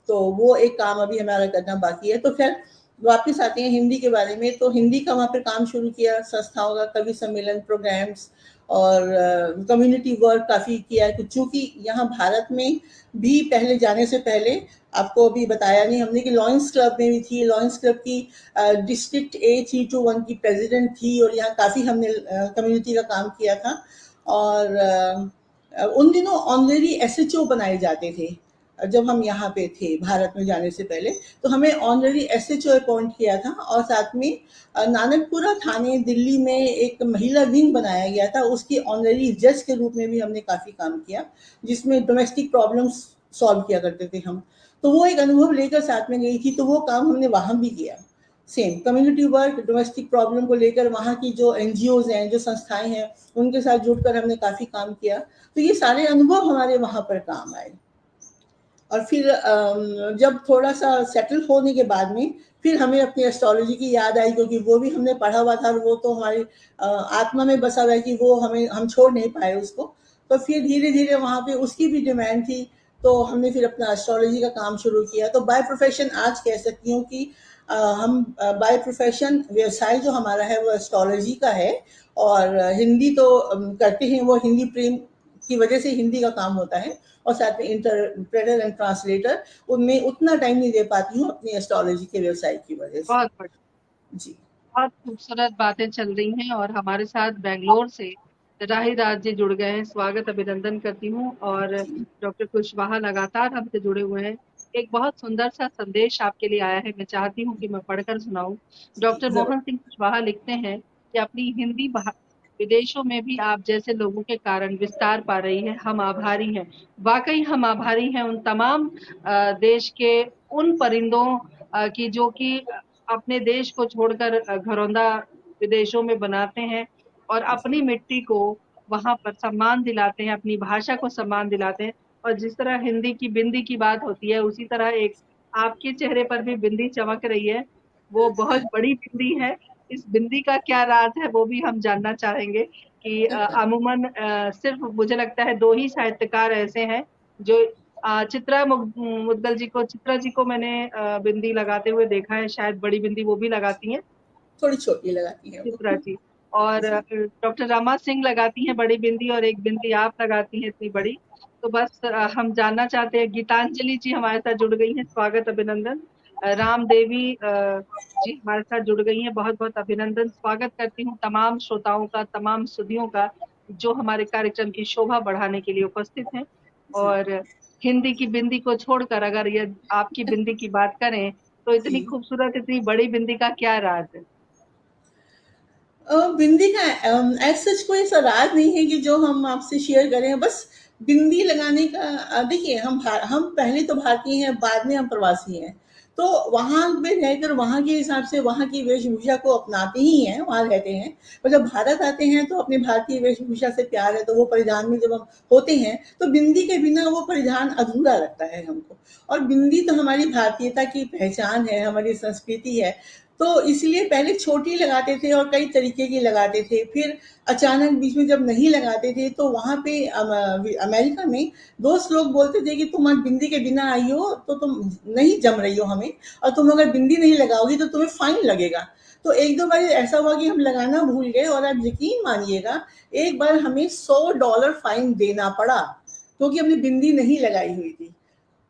तो वो एक काम अभी हमारा करना बाकी है। तो ख़ैर वापस आते हैं हिंदी के बारे में, तो हिंदी का वहाँ पे काम शुरू किया, संस्थाओं का कवि सम्मेलन, प्रोग्राम्स और कम्युनिटी वर्क काफ़ी किया है। चूँकि यहाँ भारत में भी पहले जाने से पहले आपको अभी बताया नहीं हमने कि लॉयंस क्लब में भी थी। लॉयंस क्लब की डिस्ट्रिक्ट A321 की प्रेसिडेंट थी और यहाँ काफ़ी हमने कम्युनिटी का काम किया था। और उन दिनों ऑनरेरी SHO बनाए जाते थे। जब हम यहाँ पे थे भारत में जाने से पहले, तो हमें ऑनरेरी SHO अपॉइंट किया था और साथ में नानकपुरा थाने दिल्ली में एक महिला विंग बनाया गया था, उसकी ऑनरेरी जज के रूप में भी हमने काफ़ी काम किया, जिसमें डोमेस्टिक प्रॉब्लम्स सॉल्व किया करते थे हम। तो वो एक अनुभव लेकर साथ में गई थी, तो वो काम हमने वहाँ भी किया। Same community work, domestic problem को लेकर वहाँ की जो NGOs हैं, जो संस्थाएं हैं, उनके साथ जुड़कर हमने काफ़ी काम किया। तो ये सारे अनुभव हमारे वहाँ पर काम आए। और फिर जब थोड़ा-सा सेटल होने के बाद में फिर हमें अपनी एस्ट्रोलॉजी की याद आई, क्योंकि वो भी हमने पढ़ा हुआ था और वो तो हमारी आत्मा में बसा हुआ है कि वो हम छोड़ नहीं पाए उसको। तो फिर धीरे-धीरे वहाँ पे उसकी भी डिमांड थी, तो हमने फिर अपना एस्ट्रोलॉजी का काम शुरू किया। तो बाय प्रोफ़ेशन आज कह सकती हूँ कि हम बाय प्रोफ़ेशन व्यवसाय जो हमारा है वो एस्ट्रोलॉजी का है। और हिंदी तो करते हैं, वो हिंदी प्रेम की वजह से हिंदी का काम होता है। और साथ में इंटरप्रेटर एंड ट्रांसलेटर, उनमें उतना टाइम नहीं दे पाती हूँ अपनी एस्ट्रोलॉजी के व्यवसाय की वजह से। बहुत बढ़िया। जी। बहुत खूबसूरत बातें चल रही हैं और हमारे साथ बैंगलोर से राही राज जी जुड़ गए हैं। स्वागत अभिनंदन करती हूँ। और डॉक्टर कुशवाहा लगातार हमसे जुड़े हुए हैं। एक बहुत सुंदर सा संदेश आपके लिए आया है, मैं चाहती हूँ कि मैं पढ़कर सुनाऊं। जी, डॉक्टर ज़रूर। मोहन सिंह कुशवाहा लिखते हैं कि अपनी हिंदी विदेशों में भी आप जैसे लोगों के कारण विस्तार पा रही है। हम आभारी हैं, वाकई हम आभारी हैं उन तमाम देश के उन परिंदों की जो कि अपने देश को छोड़कर घरौंदा विदेशों में बनाते हैं और अपनी मिट्टी को वहां पर सम्मान दिलाते हैं, अपनी भाषा को सम्मान दिलाते हैं। और जिस तरह हिंदी की बिंदी की बात होती है, उसी तरह एक आपके चेहरे पर भी बिंदी चमक रही है। वो बहुत बड़ी बिंदी है। इस बिंदी का क्या राज है वो भी हम जानना चाहेंगे कि अमूमन सिर्फ मुझे लगता है दो ही साहित्यकार ऐसे हैं जो चित्रा जी को मैंने बिंदी लगाते हुए देखा है। शायद बड़ी बिंदी वो भी लगाती हैं, थोड़ी छोटी लगाती हैं वो। चित्रा जी। और जी। डॉक्टर रमा सिंह लगाती हैं बड़ी बिंदी और एक बिंदी आप लगाती हैं इतनी बड़ी। तो बस हम जानना चाहते हैं। गीतांजलि जी हमारे साथ जुड़ गई हैं, स्वागत अभिनंदन। राम देवी जी हमारे साथ जुड़ गई हैं, बहुत बहुत अभिनंदन। स्वागत करती हूँ तमाम श्रोताओं का, तमाम सुधियों का जो हमारे कार्यक्रम की शोभा बढ़ाने के लिए उपस्थित हैं। और हिंदी की बिंदी को छोड़कर अगर ये आपकी बिंदी की बात करें तो इतनी जी। खूबसूरत, इतनी बड़ी बिंदी का क्या राज है? बिंदी का एज सच कोई ऐसा राज नहीं है कि जो हम आपसे शेयर करें। बस बिंदी लगाने का देखिए, हम पहले तो भारतीय हैं, बाद में हम प्रवासी हैं। तो वहाँ पे रहकर वहाँ के हिसाब से वहाँ की वेशभूषा को अपनाते ही हैं, वहाँ रहते हैं। और जब भारत आते हैं तो अपनी भारतीय वेशभूषा से प्यार है, तो वो परिधान में जब हम होते हैं तो बिंदी के बिना वो परिधान अधूरा लगता है हमको। और बिंदी तो हमारी भारतीयता की पहचान है, हमारी संस्कृति है। तो इसलिए पहले छोटी लगाते थे और कई तरीके की लगाते थे। फिर अचानक बीच में जब नहीं लगाते थे तो वहाँ पे अमेरिका में दोस्त लोग बोलते थे कि तुम आज बिंदी के बिना आई हो तो तुम नहीं जम रही हो हमें, और तुम अगर बिंदी नहीं लगाओगी तो तुम्हें फाइन लगेगा। तो एक दो बार ऐसा हुआ कि हम लगाना भूल गए और आप यकीन मानिएगा, एक बार हमें $100 फाइन देना पड़ा क्योंकि हमने बिंदी नहीं लगाई हुई थी।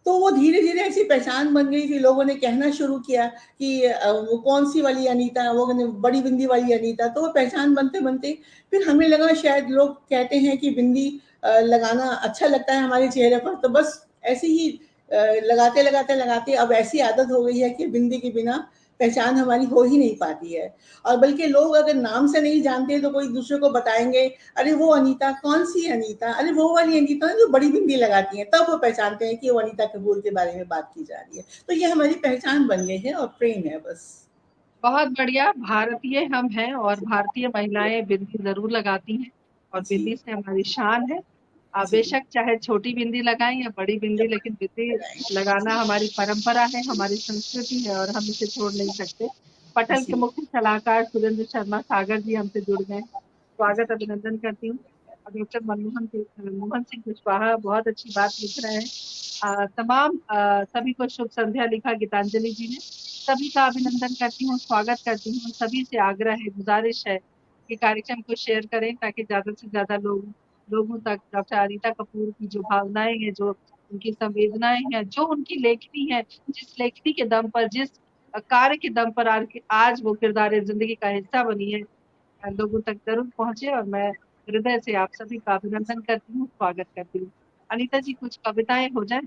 तो वो धीरे-धीरे ऐसी पहचान बन गई, फिर लोगों ने कहना शुरू किया कि वो कौन-सी वाली अनीता, वो कहने बड़ी बिंदी वाली अनीता। तो वो पहचान बनते-बनते फिर हमें लगा शायद लोग कहते हैं कि बिंदी लगाना अच्छा लगता है हमारे चेहरे पर, तो बस ऐसे ही लगाते अब ऐसी आदत हो गई है कि बिंदी के बिना पहचान हमारी हो ही नहीं पाती है। और बल्कि लोग अगर नाम से नहीं जानते तो कोई दूसरे को बताएँगे, अरे वो अनीता, कौन-सी अनीता? अरे वो वाली अनीता ना जो बड़ी बिंदी लगाती है, तब वो पहचानते हैं कि वो अनीता कपूर के बारे में बात की जा रही है। तो ये हमारी पहचान बन गई है और प्रेम है बस। बहुत बढ़िया। भारतीय हम हैं और भारतीय महिलाएं बिंदी जरूर लगाती हैं और जी, बिंदी से हमारी शान है। जी। बेशक चाहे छोटी बिंदी लगाएं या बड़ी बिंदी, लेकिन बिंदी लगाना हमारी परंपरा है, हमारी संस्कृति है और हम इसे छोड़ नहीं सकते। पटल के जी, मुख्य सलाहकार सुरेंद्र शर्मा सागर जी हमसे जुड़ गए हैं, स्वागत अभिनंदन करती हूँ। डॉक्टर मोहन सिंह कुशवाहा बहुत अच्छी बात लिख रहे हैं। तमाम सभी को शुभ संध्या लिखा गीतांजलि जी ने। सभी का अभिनंदन करती हूँ, स्वागत करती हूँ। सभी से आग्रह है, गुजारिश है कि कार्यक्रम को शेयर करें ताकि ज्यादा से ज्यादा लोगों तक डॉक्टर अनीता कपूर की जो भावनाएं हैं, जो उनकी संवेदनाएं हैं, जो उनकी लेखनी है, जिस लेखनी के दम पर, जिस कार्य के दम पर आज वो किरदार जिंदगी का हिस्सा बनी है, लोगों तक जरूर पहुंचे। और मैं हृदय से आप सभी का अभिनंदन करती हूँ, स्वागत करती हूँ। अनीता जी, कुछ कविताएं हो जाए।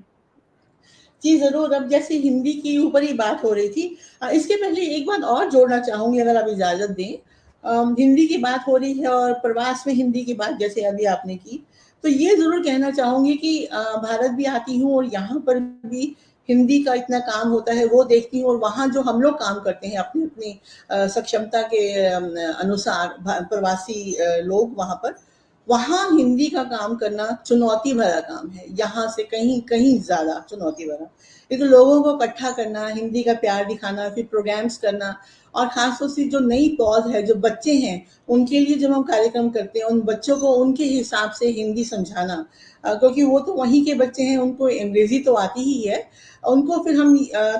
जी ज़रूर। अब जैसे हिंदी के ऊपर ही बात हो रही थी, इसके पहले एक बात और जोड़ना चाहूंगी अगर आप इजाजत दें। हिंदी की बात हो रही है और प्रवास में हिंदी की बात जैसे अभी आपने की, तो ये जरूर कहना चाहूंगी कि भारत भी आती हूँ और यहाँ पर भी हिंदी का इतना काम होता है वो देखती हूँ, और वहाँ जो हम लोग काम करते हैं अपनी अपनी सक्षमता के अनुसार, प्रवासी लोग वहाँ हिंदी का काम करना चुनौती भरा काम है, यहाँ से कहीं कहीं ज्यादा चुनौती भरा। एक तो लोगों को इकट्ठा करना, हिंदी का प्यार दिखाना, फिर प्रोग्राम्स करना, और खासतौर से जो नई पौध है, जो बच्चे हैं, उनके लिए जब हम कार्यक्रम करते हैं, उन बच्चों को उनके हिसाब से हिंदी समझाना, क्योंकि वो तो वहीं के बच्चे हैं, उनको अंग्रेजी तो आती ही है, उनको फिर हम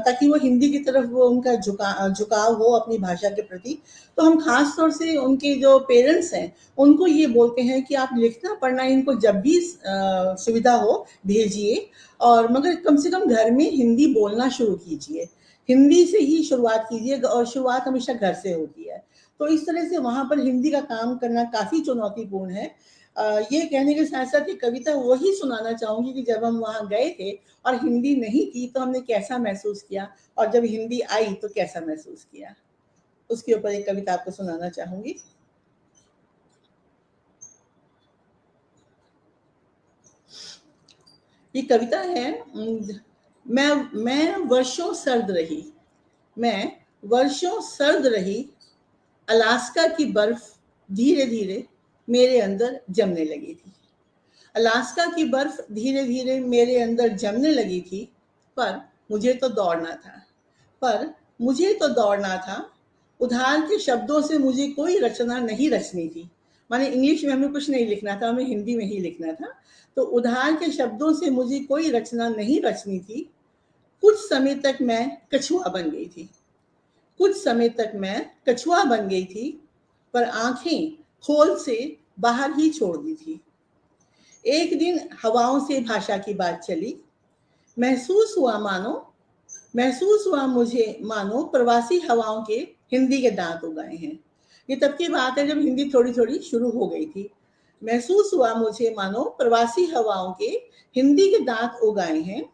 ताकि वो हिंदी की तरफ वो उनका झुकाव हो अपनी भाषा के प्रति, तो हम खास तौर से उनके जो पेरेंट्स हैं उनको ये बोलते हैं कि आप लिखना पढ़ना इनको जब भी सुविधा हो भेजिए, और मगर कम से कम घर में हिंदी बोलना शुरू कीजिए, हिंदी से ही शुरुआत कीजिए, और शुरुआत हमेशा घर से होती है। तो इस तरह से वहां पर हिंदी का काम करना काफी चुनौतीपूर्ण है। ये कहने के साथ साथ ये कविता वही सुनाना चाहूंगी कि जब हम वहां गए थे और हिंदी नहीं थी तो हमने कैसा महसूस किया, और जब हिंदी आई तो कैसा महसूस किया, उसके ऊपर एक कविता आपको सुनाना चाहूंगी। ये कविता है, मैं वर्षों सर्द रही, मैं वर्षों सर्द रही, अलास्का की बर्फ धीरे धीरे मेरे अंदर जमने लगी थी, अलास्का की बर्फ धीरे धीरे मेरे अंदर जमने लगी थी, पर मुझे तो दौड़ना था, पर मुझे तो दौड़ना था, उधार के शब्दों से मुझे कोई रचना नहीं रचनी थी, माने इंग्लिश में हमें कुछ नहीं लिखना था, हमें हिंदी में ही लिखना था, तो उधार के शब्दों से मुझे कोई रचना नहीं रचनी थी, कुछ समय तक मैं कछुआ बन गई थी, कुछ समय तक मैं कछुआ बन गई थी, पर आंखें खोल से बाहर ही छोड़ दी थी। एक दिन हवाओं से भाषा की बात चली, महसूस हुआ मुझे मानो प्रवासी हवाओं के हिंदी के दांत उगाए हैं। ये तब की बात है जब हिंदी थोड़ी थोड़ी शुरू हो गई थी। महसूस हुआ मुझे मानो प्रवासी हवाओं के हिंदी के दांत उगाए हैं,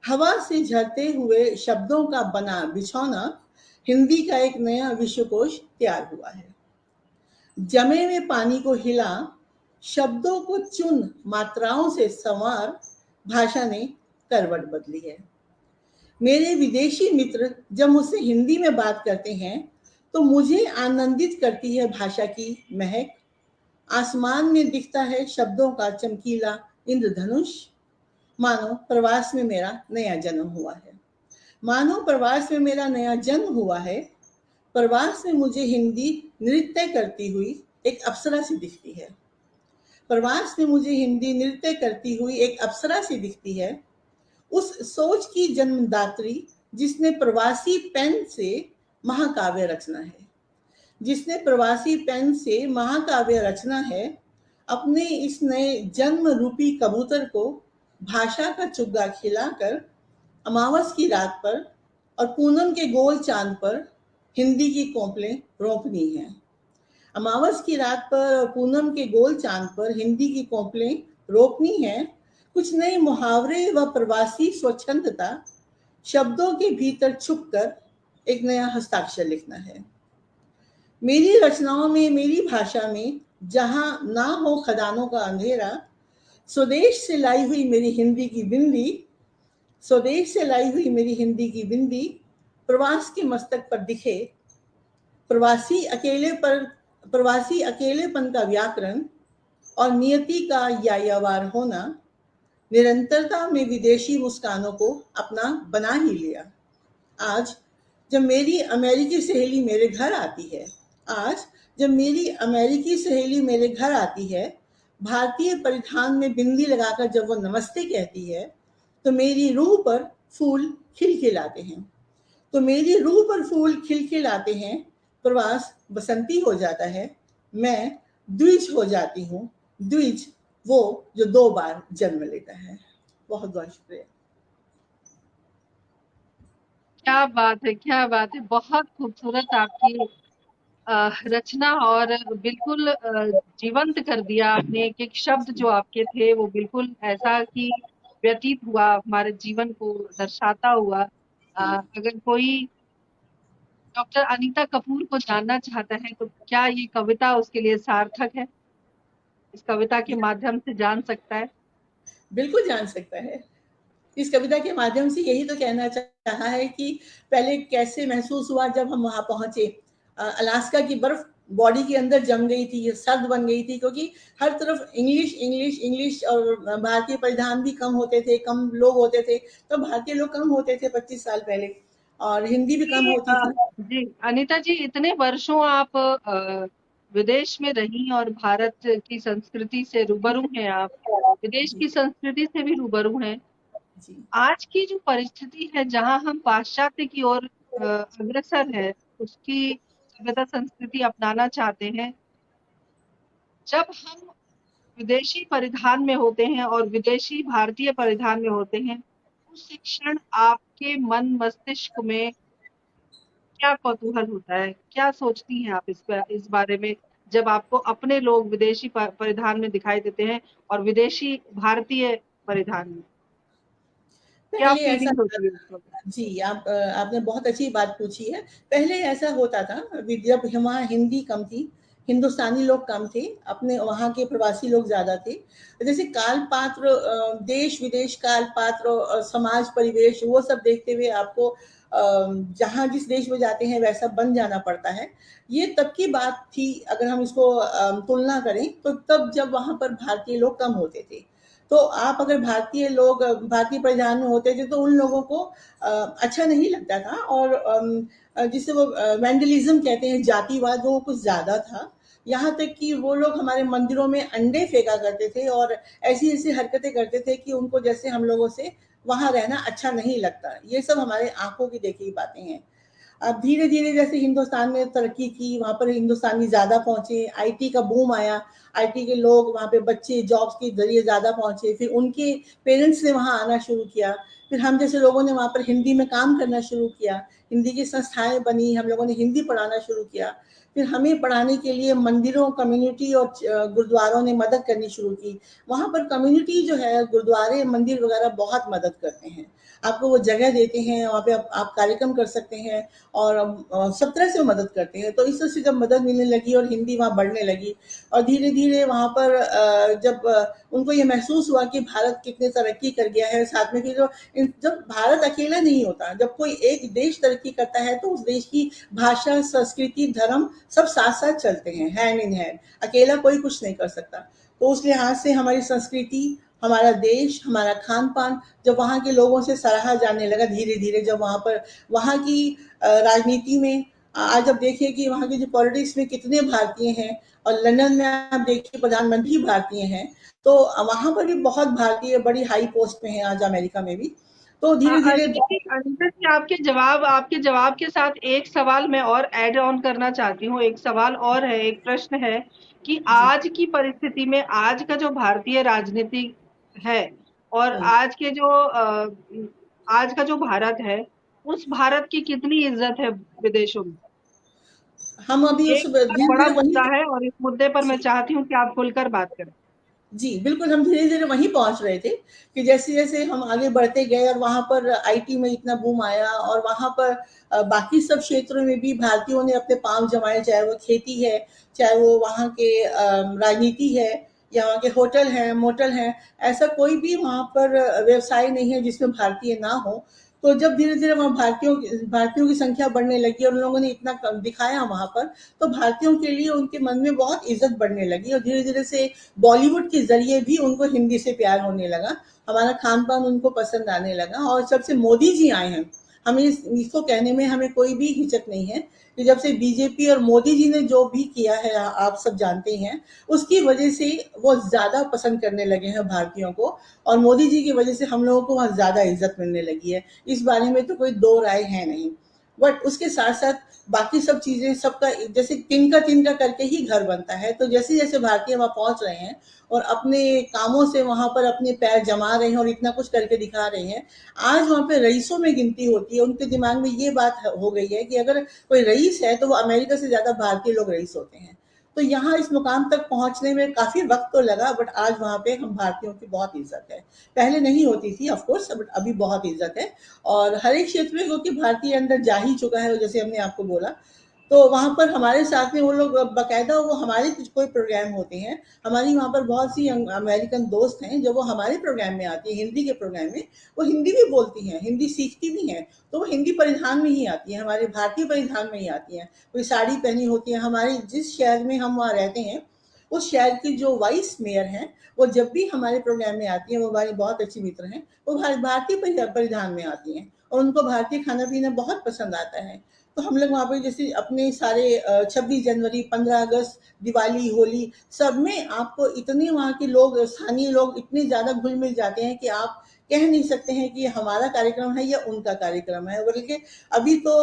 हवा से झरते हुए शब्दों का बना बिछौना, हिंदी का एक नया विश्वकोश तैयार हुआ है। जमे हुए पानी को हिला, शब्दों को चुन, मात्राओं से संवार, भाषा ने करवट बदली है। मेरे विदेशी मित्र जब मुझसे हिंदी में बात करते हैं तो मुझे आनंदित करती है भाषा की महक, आसमान में दिखता है शब्दों का चमकीला इंद्रधनुष, मानो प्रवास में मेरा नया जन्म हुआ है, मानो प्रवास में मेरा नया जन्म हुआ है। प्रवास में मुझे हिंदी नृत्य करती हुई एक अप्सरा सी दिखती है, प्रवास में मुझे हिंदी नृत्य करती हुई एक अप्सरा सी दिखती है, उस सोच की जन्मदात्री जिसने प्रवासी पेन से महाकाव्य रचना है, जिसने प्रवासी पेन से महाकाव्य रचना है, अपने इस नए जन्म रूपी कबूतर को भाषा का चुग्गा खिलाकर अमावस की रात पर और पूनम के गोल चांद पर हिंदी की कोपलें रोपनी है। अमावस की रात पर और पूनम के गोल चांद पर हिंदी की कोपलें रोपनी है, कुछ नए मुहावरे व प्रवासी स्वच्छंदता शब्दों के भीतर छुपकर एक नया हस्ताक्षर लिखना है। मेरी रचनाओं में, मेरी भाषा में जहां ना हो खदानों का अंधेरा, स्वदेश से लाई हुई मेरी हिंदी की बिंदी, स्वदेश से लाई हुई मेरी हिंदी की बिंदी प्रवास के मस्तक पर दिखे, प्रवासी अकेलेपन का व्याकरण और नियति का यायावार होना, निरंतरता में विदेशी मुस्कानों को अपना बना ही लिया। आज जब मेरी अमेरिकी सहेली मेरे घर आती है, आज जब मेरी अमेरिकी सहेली मेरे घर आती है, भारतीय परिधान में बिंदी लगाकर जब वो नमस्ते कहती है, तो मेरी रूह पर फूल खिलखिलाते हैं। तो मेरी रूह पर फूल खिलखिलाते हैं, प्रवास बसंती हो जाता है, मैं द्विज हो जाती हूँ। द्विज वो जो 2 बार जन्म लेता है। बहुत-बहुत शुक्रिया। क्या बात है, क्या बात है! बहुत खूबसूरत आपकी रचना, और बिल्कुल जीवंत कर दिया आपने। एक-एक शब्द जो आपके थे वो बिल्कुल ऐसा कि व्यतीत हुआ, हमारे जीवन को दर्शाता हुआ। जी। अगर कोई डॉक्टर अनीता कपूर को जानना चाहता है तो क्या ये कविता उसके लिए सार्थक है? इस कविता के माध्यम से जान सकता है? बिल्कुल जान सकता है। इस कविता के माध्यम से यही तो कहना चाहा है कि पहले कैसे महसूस हुआ जब हम वहाँ पहुँचे। अलास्का की बर्फ बॉडी के अंदर जम गई थी, ये सर्द बन गई थी, क्योंकि हर तरफ इंग्लिश, इंग्लिश, इंग्लिश, और भारतीय परिधान भी कम होते थे, कम लोग होते थे। तो भारतीय लोग कम होते थे 25 साल पहले, और हिंदी भी कम जी, होती थी। जी, अनीता जी, इतने वर्षों आप विदेश में रहीं और भारत की संस्कृति से रूबरू हैं आप, विदेश जी, की संस्कृति से भी रूबरू हैं। जी। आज की जो परिस्थिति है जहाँ हम पाश्चात्य की ओर अग्रसर हैं, उसकी सभ्यता संस्कृति अपनाना चाहते हैं, जब हम विदेशी परिधान में होते हैं और विदेशी भारतीय परिधान में होते हैं, उस क्षण आपके मन मस्तिष्क में क्या कौतूहल होता है? क्या सोचती हैं आप इस बारे में, जब आपको अपने लोग विदेशी परिधान में दिखाई देते हैं और विदेशी भारतीय परिधान में? क्या पहले ऐसा फीलिंग होती है उस वक़्त? जी, आपने बहुत अच्छी बात पूछी है। पहले ऐसा होता था, जब वहाँ हिंदी कम थी, हिंदुस्तानी लोग कम थे, अपने वहाँ के प्रवासी लोग ज़्यादा थे। जैसे काल पात्र, देश-विदेश काल पात्र, समाज परिवेश, वो सब देखते हुए आपको जहाँ जिस देश में जाते हैं वैसा बन जाना पड़ता है। ये तब की बात थी, अगर हम इसको तुलना करें, तो तब जब वहाँ पर भारतीय लोग कम होते थे। तो आप अगर भारतीय लोग भारतीय परिधान में होते थे तो उन लोगों को अच्छा नहीं लगता था, और जिसे वो वैंडलिज्म कहते हैं, जातिवाद, वो कुछ ज़्यादा था। यहाँ तक कि वो लोग हमारे मंदिरों में अंडे फेंका करते थे और ऐसी-ऐसी हरकतें करते थे कि उनको जैसे हम लोगों से वहाँ रहना अच्छा नहीं लगता। ये सब हमारे आँखों की देखी हुई बातें हैं। अब धीरे-धीरे जैसे हिंदुस्तान ने तरक्की की, वहाँ पर हिंदुस्तानी ज़्यादा पहुँचे, आईटी का बूम आया, आईटी के लोग वहाँ पे, बच्चे जॉब्स के ज़रिए ज़्यादा पहुँचे, फिर उनके पेरेंट्स ने वहाँ आना शुरू किया, फिर हम जैसे लोगों ने वहाँ पर हिंदी में काम करना शुरू किया, हिंदी की संस्थाएँ बनी, हम लोगों ने हिंदी पढ़ाना शुरू किया, फिर हमें पढ़ाने के लिए मंदिरों, कम्युनिटी और गुरुद्वारों ने मदद करनी शुरू की। वहाँ पर कम्युनिटी जो है, गुरुद्वारे, मंदिर वगैरह बहुत मदद करते हैं। आपको वो जगह देते हैं, वहाँ पे आप कार्यक्रम कर सकते हैं, और सब तरह से वो मदद करते हैं। तो इस तरह से जब मदद मिलने लगी और हिंदी वहाँ बढ़ने लगी, और धीरे-धीरे वहाँ पर जब उनको ये महसूस हुआ कि भारत कितनी तरक्की कर गया है, साथ में कि जब भारत अकेला नहीं होता, जब कोई एक देश तरक्की करता है तो उस देश की भाषा, संस्कृति, धर्म सब साथ-साथ चलते हैं, हैंड इन हैंड। अकेला कोई कुछ नहीं कर सकता। तो उस लिहाज से हमारी संस्कृति, हमारा देश, हमारा खान-पान जब वहाँ के लोगों से सराहा जाने लगा धीरे-धीरे, जब वहाँ पर वहाँ की राजनीति में, आज आप देखिए कि वहाँ की जो पॉलिटिक्स में कितने भारतीय हैं, और लंदन में आप देखिए प्रधानमंत्री भारतीय हैं, तो वहाँ पर भी बहुत भारतीय बड़ी हाई पोस्ट पे हैं आज अमेरिका में भी। तो धीरे-धीरे देखिए अनिता जी, आपके जवाब के साथ एक सवाल मैं और ऐड ऑन करना चाहती हूँ। एक सवाल और है, एक प्रश्न है कि जी, आज की परिस्थिति में आज का जो भारतीय राजनीति है और हुँ। आज का जो भारत है, उस भारत की कितनी इज्जत है विदेशों में? हम अभी ये उस बहुत बड़ा धीरे-धीरे वहीं मुद्दा है और इस मुद्दे पर मैं जी। चाहती हूँ कि आप खुलकर बात करें। जी, बिल्कुल, हम धीरे-धीरे वहीं पहुँच रहे थे कि जैसे-जैसे हम आगे बढ़ते गए और वहाँ पर आईटी में इतना बूम आया, और वहाँ पर बाकी सब क्षेत्रों में भी भारतीयों ने अपने पाँव जमाए, चाहे वो खेती है, चाहे वो वहाँ के राजनीति है, या वहाँ के होटल हैं, मोटल हैं, ऐसा कोई भी वहाँ पर व्यवसाय नहीं है जिसमें भारतीय ना हो। तो जब धीरे-धीरे वहाँ भारतीयों की संख्या बढ़ने लगी और उन लोगों ने इतना क दिखाया वहाँ पर, तो भारतीयों के लिए उनके मन में बहुत इज़्ज़त बढ़ने लगी, और धीरे-धीरे से बॉलीवुड के ज़रिए भी उनको हिंदी से प्यार होने लगा, हमारा खान-पान उनको पसंद आने लगा, और जब से मोदी जी आए हैं, हमें इसको कहने में हमें कोई भी हिचक नहीं है कि जब से बीजेपी और मोदी जी ने जो भी किया है, आप सब जानते हैं, उसकी वजह से वो ज़्यादा पसंद करने लगे हैं भारतीयों को, और मोदी जी की वजह से हम लोगों को वहाँ ज़्यादा इज्जत मिलने लगी है। इस बारे में तो कोई दो राय है नहीं। बट उसके साथ साथ बाकी सब चीज़ें सबका जैसे तिनका तिनका करके ही घर बनता है। तो जैसे जैसे भारतीय वहाँ पहुँच रहे हैं और अपने कामों से वहाँ पर अपने पैर जमा रहे हैं और इतना कुछ करके दिखा रहे हैं, आज वहाँ पे रईसों में गिनती होती है। उनके दिमाग में ये बात हो गई है कि अगर कोई रईस है तो वो अमेरिका से ज़्यादा भारतीय लोग रईस होते हैं। तो यहाँ इस मुकाम तक पहुँचने में काफ़ी वक्त तो लगा, बट आज वहाँ पे हम भारतीयों की बहुत इज्जत है। पहले नहीं होती थी ऑफ कोर्स, बट अभी बहुत इज्जत है। और हर एक क्षेत्र में क्योंकि भारतीय अंदर जा ही चुका है, जैसे हमने आपको बोला, तो वहाँ पर हमारे साथ में वो लोग बाकायदा, वो हमारे कुछ कोई प्रोग्राम होते हैं, हमारी वहाँ पर बहुत सी अमेरिकन दोस्त हैं जो वो हमारे प्रोग्राम में आती है, हिंदी के प्रोग्राम में। वो हिंदी भी बोलती हैं, हिंदी सीखती भी हैं, तो वो हिंदी परिधान में ही आती है, हमारे भारतीय परिधान में ही आती हैं। कोई साड़ी पहनी होती है। हमारे जिस शहर में हम वहाँ रहते हैं, उस शहर की जो वाइस मेयर हैं, वो जब भी हमारे प्रोग्राम में आती हैं, वो हमारी बहुत अच्छी मित्र हैं, वो भारतीय परिधान में आती हैं और उनको भारतीय खाना पीना बहुत पसंद आता है। तो हम लोग वहाँ पे जैसे अपने सारे 26 जनवरी, 15 अगस्त, दिवाली, होली, सब में आपको इतने वहाँ के लोग, स्थानीय लोग इतने ज़्यादा घुल मिल जाते हैं कि आप कह नहीं सकते हैं कि ये हमारा कार्यक्रम है या उनका कार्यक्रम है। बल्कि अभी तो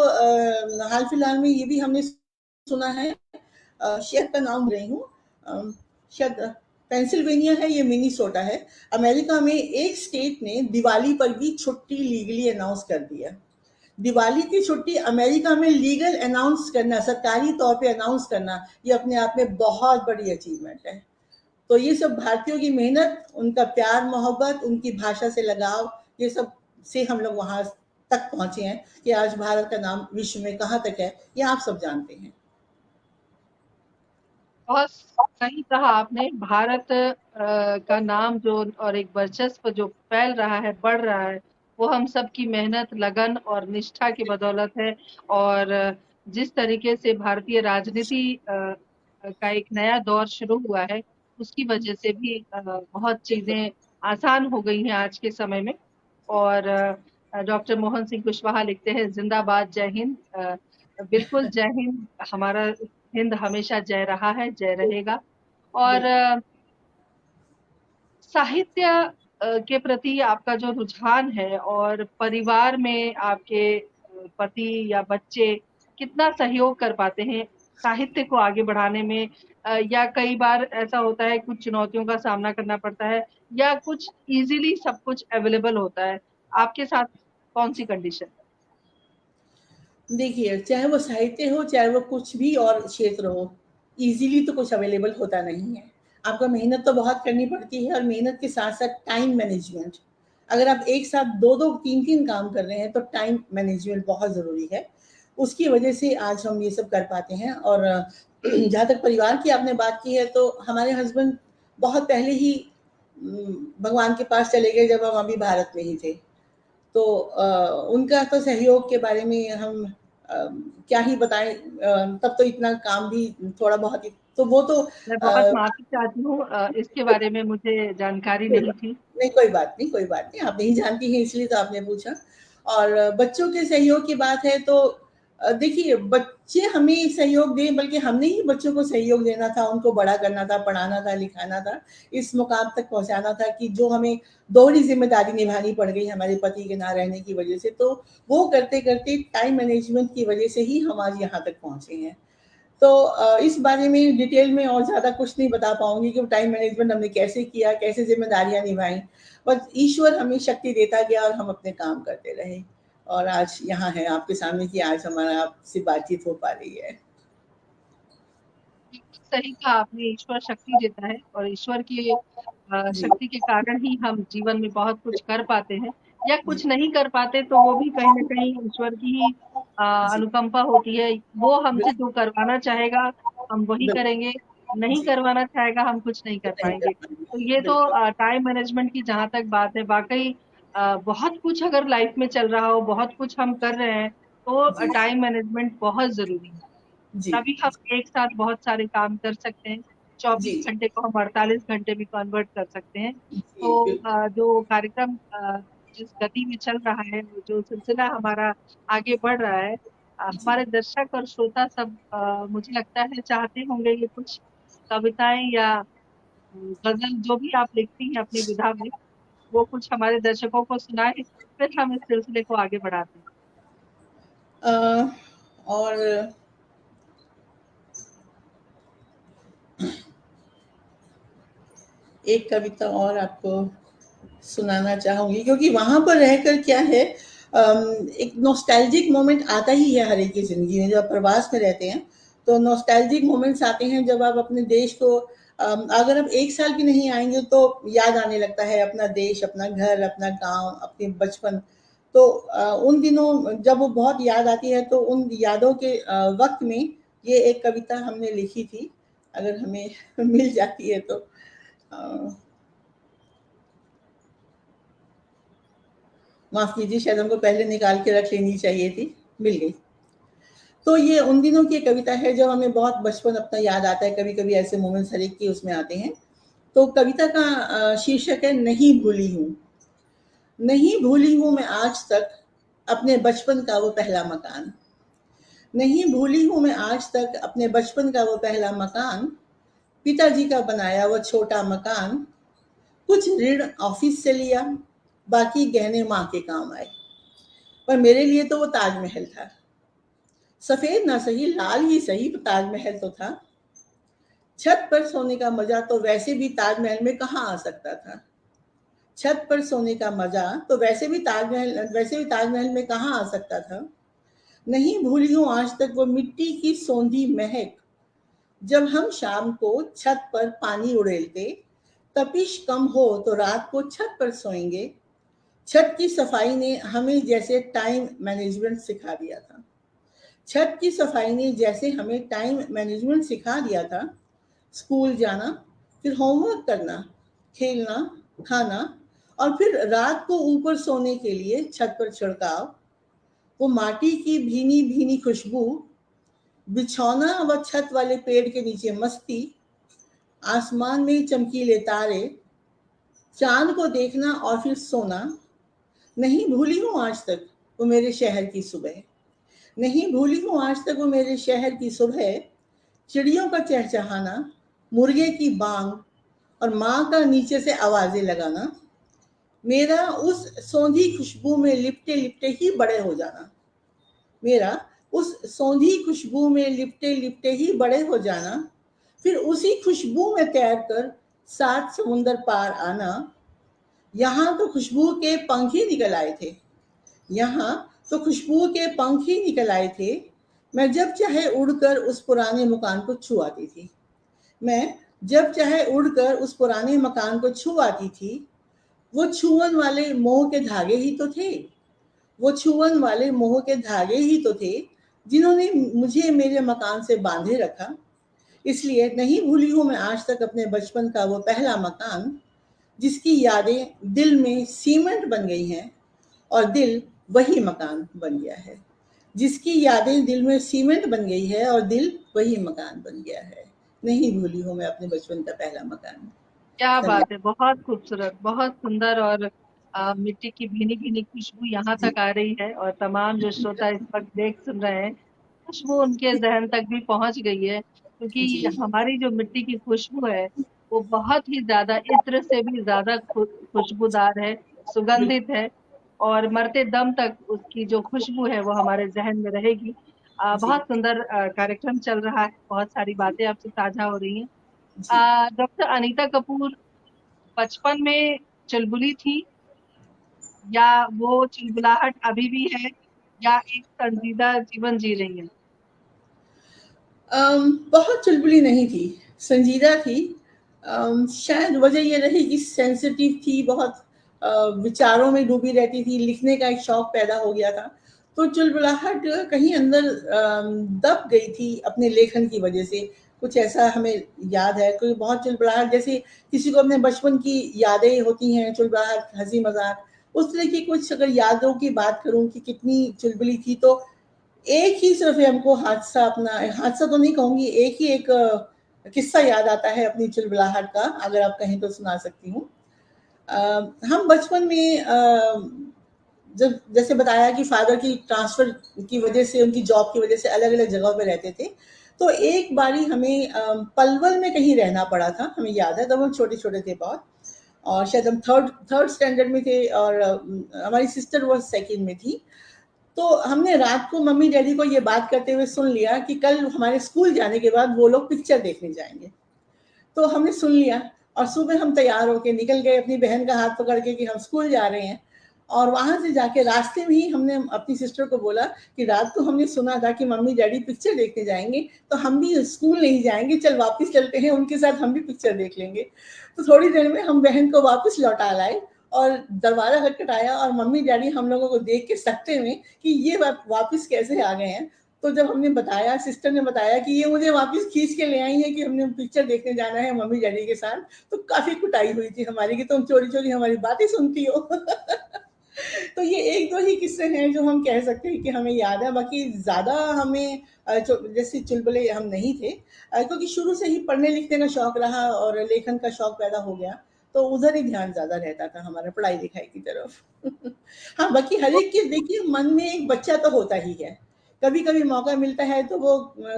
हाल फिलहाल में ये भी हमने सुना है, शहर का नाम भूल रही हूँ, शायद पेंसिल्वेनिया है, ये मिनीसोटा है, अमेरिका में एक स्टेट ने दिवाली पर भी छुट्टी लीगली अनाउंस कर दी है। दिवाली की छुट्टी अमेरिका में लीगल अनाउंस करना, सरकारी तौर पे अनाउंस करना, ये अपने आप में बहुत बड़ी अचीवमेंट है। तो ये सब भारतीयों की मेहनत, उनका प्यार मोहब्बत, उनकी भाषा से लगाव, ये सब से हम लोग वहां तक पहुंचे हैं कि आज भारत का नाम विश्व में कहाँ तक है, ये आप सब जानते हैं। बहुत सही कहा आपने। भारत का नाम जो और एक वर्चस्व जो फैल रहा है, बढ़ रहा है, वो हम सब की मेहनत, लगन और निष्ठा की बदौलत है। और जिस तरीके से भारतीय राजनीति का एक नया दौर शुरू हुआ है, उसकी वजह से भी बहुत चीजें आसान हो गई हैं आज के समय में। और डॉक्टर मोहन सिंह कुशवाहा लिखते हैं, जिंदाबाद, जय हिंद। बिल्कुल जय हिंद। हमारा हिंद हमेशा जय रहा है, जय रहेगा। और बिल्कुल। साहित्य के प्रति आपका जो रुझान है, और परिवार में आपके पति या बच्चे कितना सहयोग कर पाते हैं साहित्य को आगे बढ़ाने में? या कई बार ऐसा होता है कुछ चुनौतियों का सामना करना पड़ता है, या कुछ इजीली सब कुछ अवेलेबल होता है? आपके साथ कौन सी कंडीशन? देखिए, चाहे वो साहित्य हो, चाहे वो कुछ भी और क्षेत्र हो, ईज़िली तो कुछ अवेलेबल होता नहीं है। आपको मेहनत तो बहुत करनी पड़ती है, और मेहनत के साथ-साथ टाइम मैनेजमेंट। अगर आप एक साथ 2-2, 3-3 काम कर रहे हैं, तो टाइम मैनेजमेंट बहुत ज़रूरी है। उसकी वजह से आज हम ये सब कर पाते हैं। और जहाँ तक परिवार की आपने बात की है, तो हमारे हस्बैंड बहुत पहले ही भगवान के पास चले गए, जब हम अभी भारत में ही थे। तो उनका तो सहयोग के बारे में हम क्या ही बताएँ, तब तो इतना काम भी थोड़ा बहुत ही, तो वो तो मैं बहुत माफी चाहती हूँ, इसके बारे में मुझे जानकारी कोई नहीं बात थी। नहीं, कोई बात नहीं, कोई बात नहीं। आप नहीं जानती हैं इसलिए तो आपने पूछा। और बच्चों के सहयोग की बात है तो देखिए, बच्चे हमें सहयोग दें, बल्कि हमने ही बच्चों को सहयोग देना था, उनको बड़ा करना था, पढ़ाना था, लिखाना था, इस मुकाम तक पहुँचाना था कि जो हमें दोहरी ज़िम्मेदारी निभानी पड़ गई हमारे पति के ना रहने की वज़ह से। तो वो करते-करते टाइम मैनेजमेंट की वज़ह से ही हम आज यहाँ तक पहुँचे हैं। तो इस बारे में डिटेल में और ज़्यादा कुछ नहीं बता पाऊँगी कि टाइम मैनेजमेंट हमने कैसे किया, कैसे ज़िम्मेदारियाँ निभाई। बस ईश्वर हमें शक्ति देता गया और हम अपने काम करते रहे। और आज यहाँ हैं आपके सामने कि आज हमारा आपसे बातचीत हो पा रही है। सही कहा आपने, ईश्वर शक्ति देता है, और ईश्वर की जी, शक्ति के कारण ही हम जीवन में बहुत कुछ कर पाते हैं। या जी, कुछ नहीं कर पाते तो वो भी कहीं ना कहीं ईश्वर की ही जी। अनुकंपा होती है। वो हमसे बिल्कुल, जो करवाना चाहेगा हम वही बिल्कुल। करेंगे, नहीं जी, करवाना चाहेगा हम कुछ नहीं कर नहीं कर पाएंगे। तो पाएँगे। ये तो बिल्कुल। टाइम मैनेजमेंट की जहां तक बात है, वाकई बहुत कुछ अगर लाइफ में चल रहा हो, बहुत कुछ हम कर रहे हैं, तो जी, टाइम मैनेजमेंट बहुत जरूरी है। जी, तभी हम जी, एक साथ बहुत सारे काम कर सकते हैं। 24 जी, घंटे को हम 48 घंटे में कन्वर्ट कर सकते हैं। जी, तो बिल्कुल। जो कार्यक्रम जिस गति में चल रहा है, वो जो सिलसिला हमारा आगे बढ़ रहा है, जी। हमारे दर्शक और श्रोता सब मुझे लगता है चाहते होंगे ये कुछ कविताएँ या गज़ल जो भी आप लिखती हैं अपनी विधा में, वो कुछ हमारे दर्शकों को सुनाएँ, फिर हम इस सिलसिले को आगे बढ़ाते हैं। अ, और एक कविता और आपको सुनाना चाहूँगी, क्योंकि वहाँ पर रहकर क्या है, एक नॉस्टैल्जिक मोमेंट आता ही है हर एक की ज़िंदगी में। जब आप प्रवास में रहते हैं, तो नॉस्टैल्जिक मोमेंट्स आते हैं जब आप अपने देश को, अगर आप 1 साल भी नहीं आएँगे तो याद आने लगता है अपना देश, अपना घर, अपना गाँव, अपने बचपन। तो उन दिनों जब वो बहुत याद आती है, तो उन यादों के वक़्त में ये एक कविता हमने लिखी थी, अगर हमें मिल जाती है तो। अ माफ़ कीजिए, शायद हमको पहले निकाल के रख लेनी चाहिए थी, मिल गई। तो ये उन दिनों की कविता है जब हमें बहुत बचपन अपना याद आता है, कभी-कभी ऐसे मोमेंट्स हर एक के उसमें आते हैं। तो कविता का शीर्षक है नहीं भूली हूँ। नहीं भूली हूँ मैं आज तक अपने बचपन का वो पहला मकान। नहीं भूली हूँ मैं आज तक अपने बचपन का वो पहला मकान, पिताजी का बनाया वो छोटा मकान, कुछ ऋण ऑफिस से लिया, बाकी गहने माँ के काम आए। पर मेरे लिए तो वो ताजमहल था। सफेद ना सही, लाल ही सही, तो ताजमहल तो था। छत पर सोने का मजा तो वैसे भी ताजमहल में कहाँ आ सकता था। छत पर सोने का मजा तो वैसे भी ताजमहल में कहाँ आ सकता था। नहीं भूली हूँ आज तक वो मिट्टी की सौंधी महक, जब हम शाम को छत पर पानी उड़ेलते, तपिश कम हो तो रात को छत पर सोएंगे। छत की सफाई ने हमें जैसे टाइम मैनेजमेंट सिखा दिया था। छत की सफाई ने जैसे हमें टाइम मैनेजमेंट सिखा दिया था। स्कूल जाना, फिर होमवर्क करना, खेलना, खाना, और फिर रात को ऊपर सोने के लिए छत पर छिड़काव, वो माटी की भीनी भीनी खुशबू, बिछौना व छत वाले पेड़ के नीचे मस्ती, आसमान में चमकीले तारे, चांद को देखना और फिर सोना। नहीं भूली हूँ आज तक वो मेरे शहर की सुबह। नहीं भूली हूँ आज तक वो मेरे शहर की सुबह, चिड़ियों का चहचहाना, मुर्गे की बांग, और माँ का नीचे से आवाजें लगाना। मेरा उस सौंधी खुशबू में लिपटे लिपटे ही बड़े हो जाना। मेरा उस सौंधी खुशबू में लिपटे लिपटे ही बड़े हो जाना। फिर उसी खुशबू में तैर कर 7 समुंदर पार आना। यहाँ तो खुशबू के पंख ही निकल आए थे। यहाँ तो खुशबू के पंख ही निकल आए थे। मैं जब चाहे उड़कर उस पुराने मकान को छू आती थी। मैं जब चाहे उड़कर उस पुराने मकान को छू आती थी। वो छुअन वाले मोह के धागे ही तो थे। वो छुअन वाले मोह के धागे ही तो थे, जिन्होंने मुझे मेरे मकान से बांधे रखा। इसलिए नहीं भूली हूँ मैं आज तक अपने बचपन का वो पहला मकान, जिसकी यादें दिल में सीमेंट बन गई हैं और दिल वही मकान बन गया है। जिसकी यादें दिल में सीमेंट बन गई है और दिल वही मकान बन गया है। नहीं भूली हूँ मैं अपने बचपन का पहला मकान। क्या धन्यवाद। बात है! बहुत खूबसूरत, बहुत सुंदर और मिट्टी की भीनी-भीनी खुशबू यहाँ जी। तक आ रही है और तमाम जो श्रोता इस वक़्त देख सुन रहे हैं, खुशबू उनके ज़हन तक भी पहुँच गई है, क्योंकि जी। हमारी जो मिट्टी की खुशबू है, वो बहुत ही ज़्यादा इत्र से भी ज़्यादा खुशबूदार है, बिल्कुल। सुगंधित है और मरते दम तक उसकी जो खुशबू है, वो हमारे ज़हन में रहेगी। जी। बहुत सुंदर कार्यक्रम चल रहा है, बहुत सारी बातें आपसे साझा हो रही हैं। जी। डॉक्टर अनीता कपूर बचपन में चुलबुली थी या वो चुलबुलाहट अभी भी है या एक संजीदा जीवन जी रही हैं? बहुत चुलबुली नहीं थी, संजीदा थी। शायद वजह ये रही कि सेंसिटिव थी, बहुत विचारों में डूबी रहती थी, लिखने का एक शौक पैदा हो गया था। तो चुलबुलाहट कहीं अंदर दब गई थी अपने लेखन की वजह से। कुछ ऐसा हमें याद है, कोई बहुत चुलबुलाहट, जैसे किसी को अपने बचपन की यादें होती हैं, चुलबुलाहट, हँसी-मज़ाक, उस तरह की कुछ अगर यादों की बात करूँ कि कितनी चुलबुली थी, तो एक ही सिर्फ हमको हादसा, अपना हादसा तो नहीं कहूँगी, एक ही एक किस्सा याद आता है अपनी चुलबुलाहट का, अगर आप कहें तो सुना सकती हूँ। हम बचपन में जब जैसे बताया कि फादर की ट्रांसफर की वजह से, उनकी जॉब की वजह से अलग अलग जगहों पे रहते थे। तो एक बारी हमें पलवल में कहीं रहना पड़ा था, हमें याद है, तब हम छोटे छोटे थे बहुत, और शायद हम थर्ड थर्ड स्टैंडर्ड में थे, और हमारी सिस्टर वो सेकंड में थी। तो हमने रात को मम्मी डैडी को ये बात करते हुए सुन लिया कि कल हमारे स्कूल जाने के बाद वो लोग पिक्चर देखने जाएंगे। तो हमने सुन लिया, और सुबह हम तैयार होके निकल गए अपनी बहन का हाथ पकड़ के कि हम स्कूल जा रहे हैं। और वहां से जाके रास्ते में ही हमने अपनी सिस्टर को बोला कि रात को हमने सुना था कि मम्मी डैडी पिक्चर देखने जाएंगे, तो हम भी स्कूल नहीं जाएंगे, चल वापस चलते हैं, उनके साथ हम भी पिक्चर देख लेंगे। तो थोड़ी देर में हम बहन को वापस लौटा लाए, और दरवाजा खटखटाया, और मम्मी डैडी हम लोगों को देख के सकते में कि ये वापस कैसे आ गए हैं। तो जब हमने बताया, सिस्टर ने बताया कि ये मुझे वापस खींच के ले आई है कि हमने पिक्चर देखने जाना है मम्मी डैडी के साथ, तो काफी कुटाई हुई थी हमारी कि तुम चोरी चोरी हमारी बातें सुनती हो। तो ये एक दो ही किस्से हैं जो हम कह सकते हैं कि हमें याद है, बाकी ज्यादा हमें जैसे चुलबुले हम नहीं थे, क्योंकि शुरू से ही पढ़ने लिखने का शौक रहा और लेखन का शौक पैदा हो गया, तो उधर ही ध्यान ज्यादा रहता था हमारा, पढ़ाई लिखाई की तरफ। हाँ, बाकी हर एक के देखिए मन में एक बच्चा तो होता ही है। कभी कभी मौका मिलता है तो वो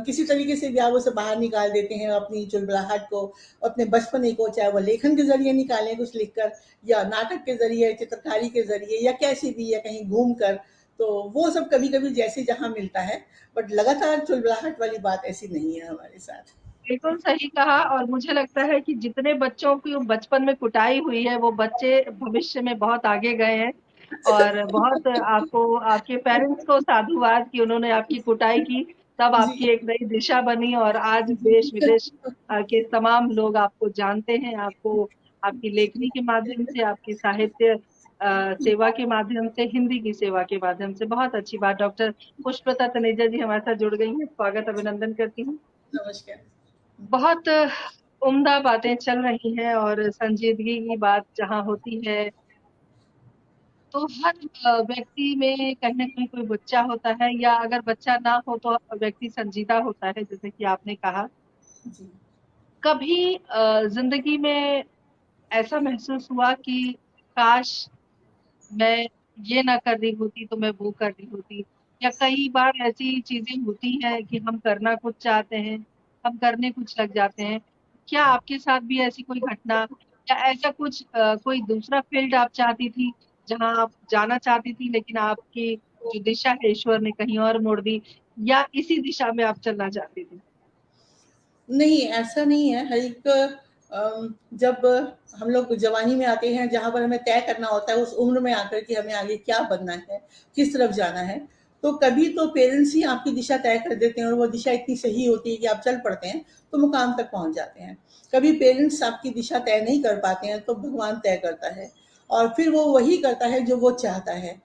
किसी तरीके से भी आप उसे बाहर निकाल देते हैं अपनी चुलबुलाहट को, अपने बचपने को, चाहे वो लेखन के जरिए निकालें कुछ लिखकर, या नाटक के जरिए, चित्रकारी के जरिए, या कैसे भी, या कहीं घूम कर। तो वो सब कभी कभी जैसे जहाँ मिलता है, बट लगातार चुलबुलाहट वाली बात ऐसी नहीं है हमारे साथ। बिल्कुल सही कहा। और मुझे लगता है कि जितने बच्चों की बचपन में कुटाई हुई है, वो बच्चे भविष्य में बहुत आगे गए हैं। और बहुत आपको, आपके पेरेंट्स को साधुवाद कि उन्होंने आपकी कुटाई की, तब जी आपकी एक नई दिशा बनी और आज देश विदेश के तमाम लोग आपको जानते हैं। आपको आपकी लेखनी के माध्यम से, आपकी साहित्य सेवा के माध्यम से, हिंदी की सेवा के माध्यम से। बहुत अच्छी बात। डॉक्टर पुष्पलता तनेजा जी हमारे साथ जुड़ गई हैं, स्वागत अभिनंदन करती हूँ। नमस्कार। बहुत उम्दा बातें चल रही हैं, और संजीदगी की बात जहाँ होती है, तो हर व्यक्ति में कहीं न कहीं कोई बच्चा होता है, या अगर बच्चा ना हो तो व्यक्ति संजीदा होता है, जैसे कि आपने कहा। जी कभी ज़िंदगी में ऐसा महसूस हुआ कि काश मैं ये ना कर रही होती तो मैं वो कर रही होती? या कई बार ऐसी चीज़ें होती हैं कि हम करना कुछ चाहते हैं, हम करने कुछ लग जाते हैं। क्या आपके साथ भी ऐसी कोई घटना, या ऐसा कुछ कोई दूसरा फ़ील्ड आप चाहती थी, जहाँ आप जाना चाहती थी, लेकिन आपकी जो दिशा है ईश्वर ने कहीं और मोड़ दी, या इसी दिशा में आप चलना चाहती थी? नहीं, ऐसा नहीं है। हर एक जब हम लोग जवानी में आते हैं, जहाँ पर हमें तय करना होता है उस उम्र में आकर कि हमें आगे क्या बनना है, किस तरफ जाना है, तो कभी तो पेरेंट्स ही आपकी दिशा तय कर देते हैं, और वो दिशा इतनी सही होती है कि आप चल पड़ते हैं, तो मुकाम तक पहुँच जाते हैं। कभी पेरेंट्स आपकी दिशा तय नहीं कर पाते हैं, तो भगवान तय करता है, और फिर वो वही करता है जो वो चाहता है।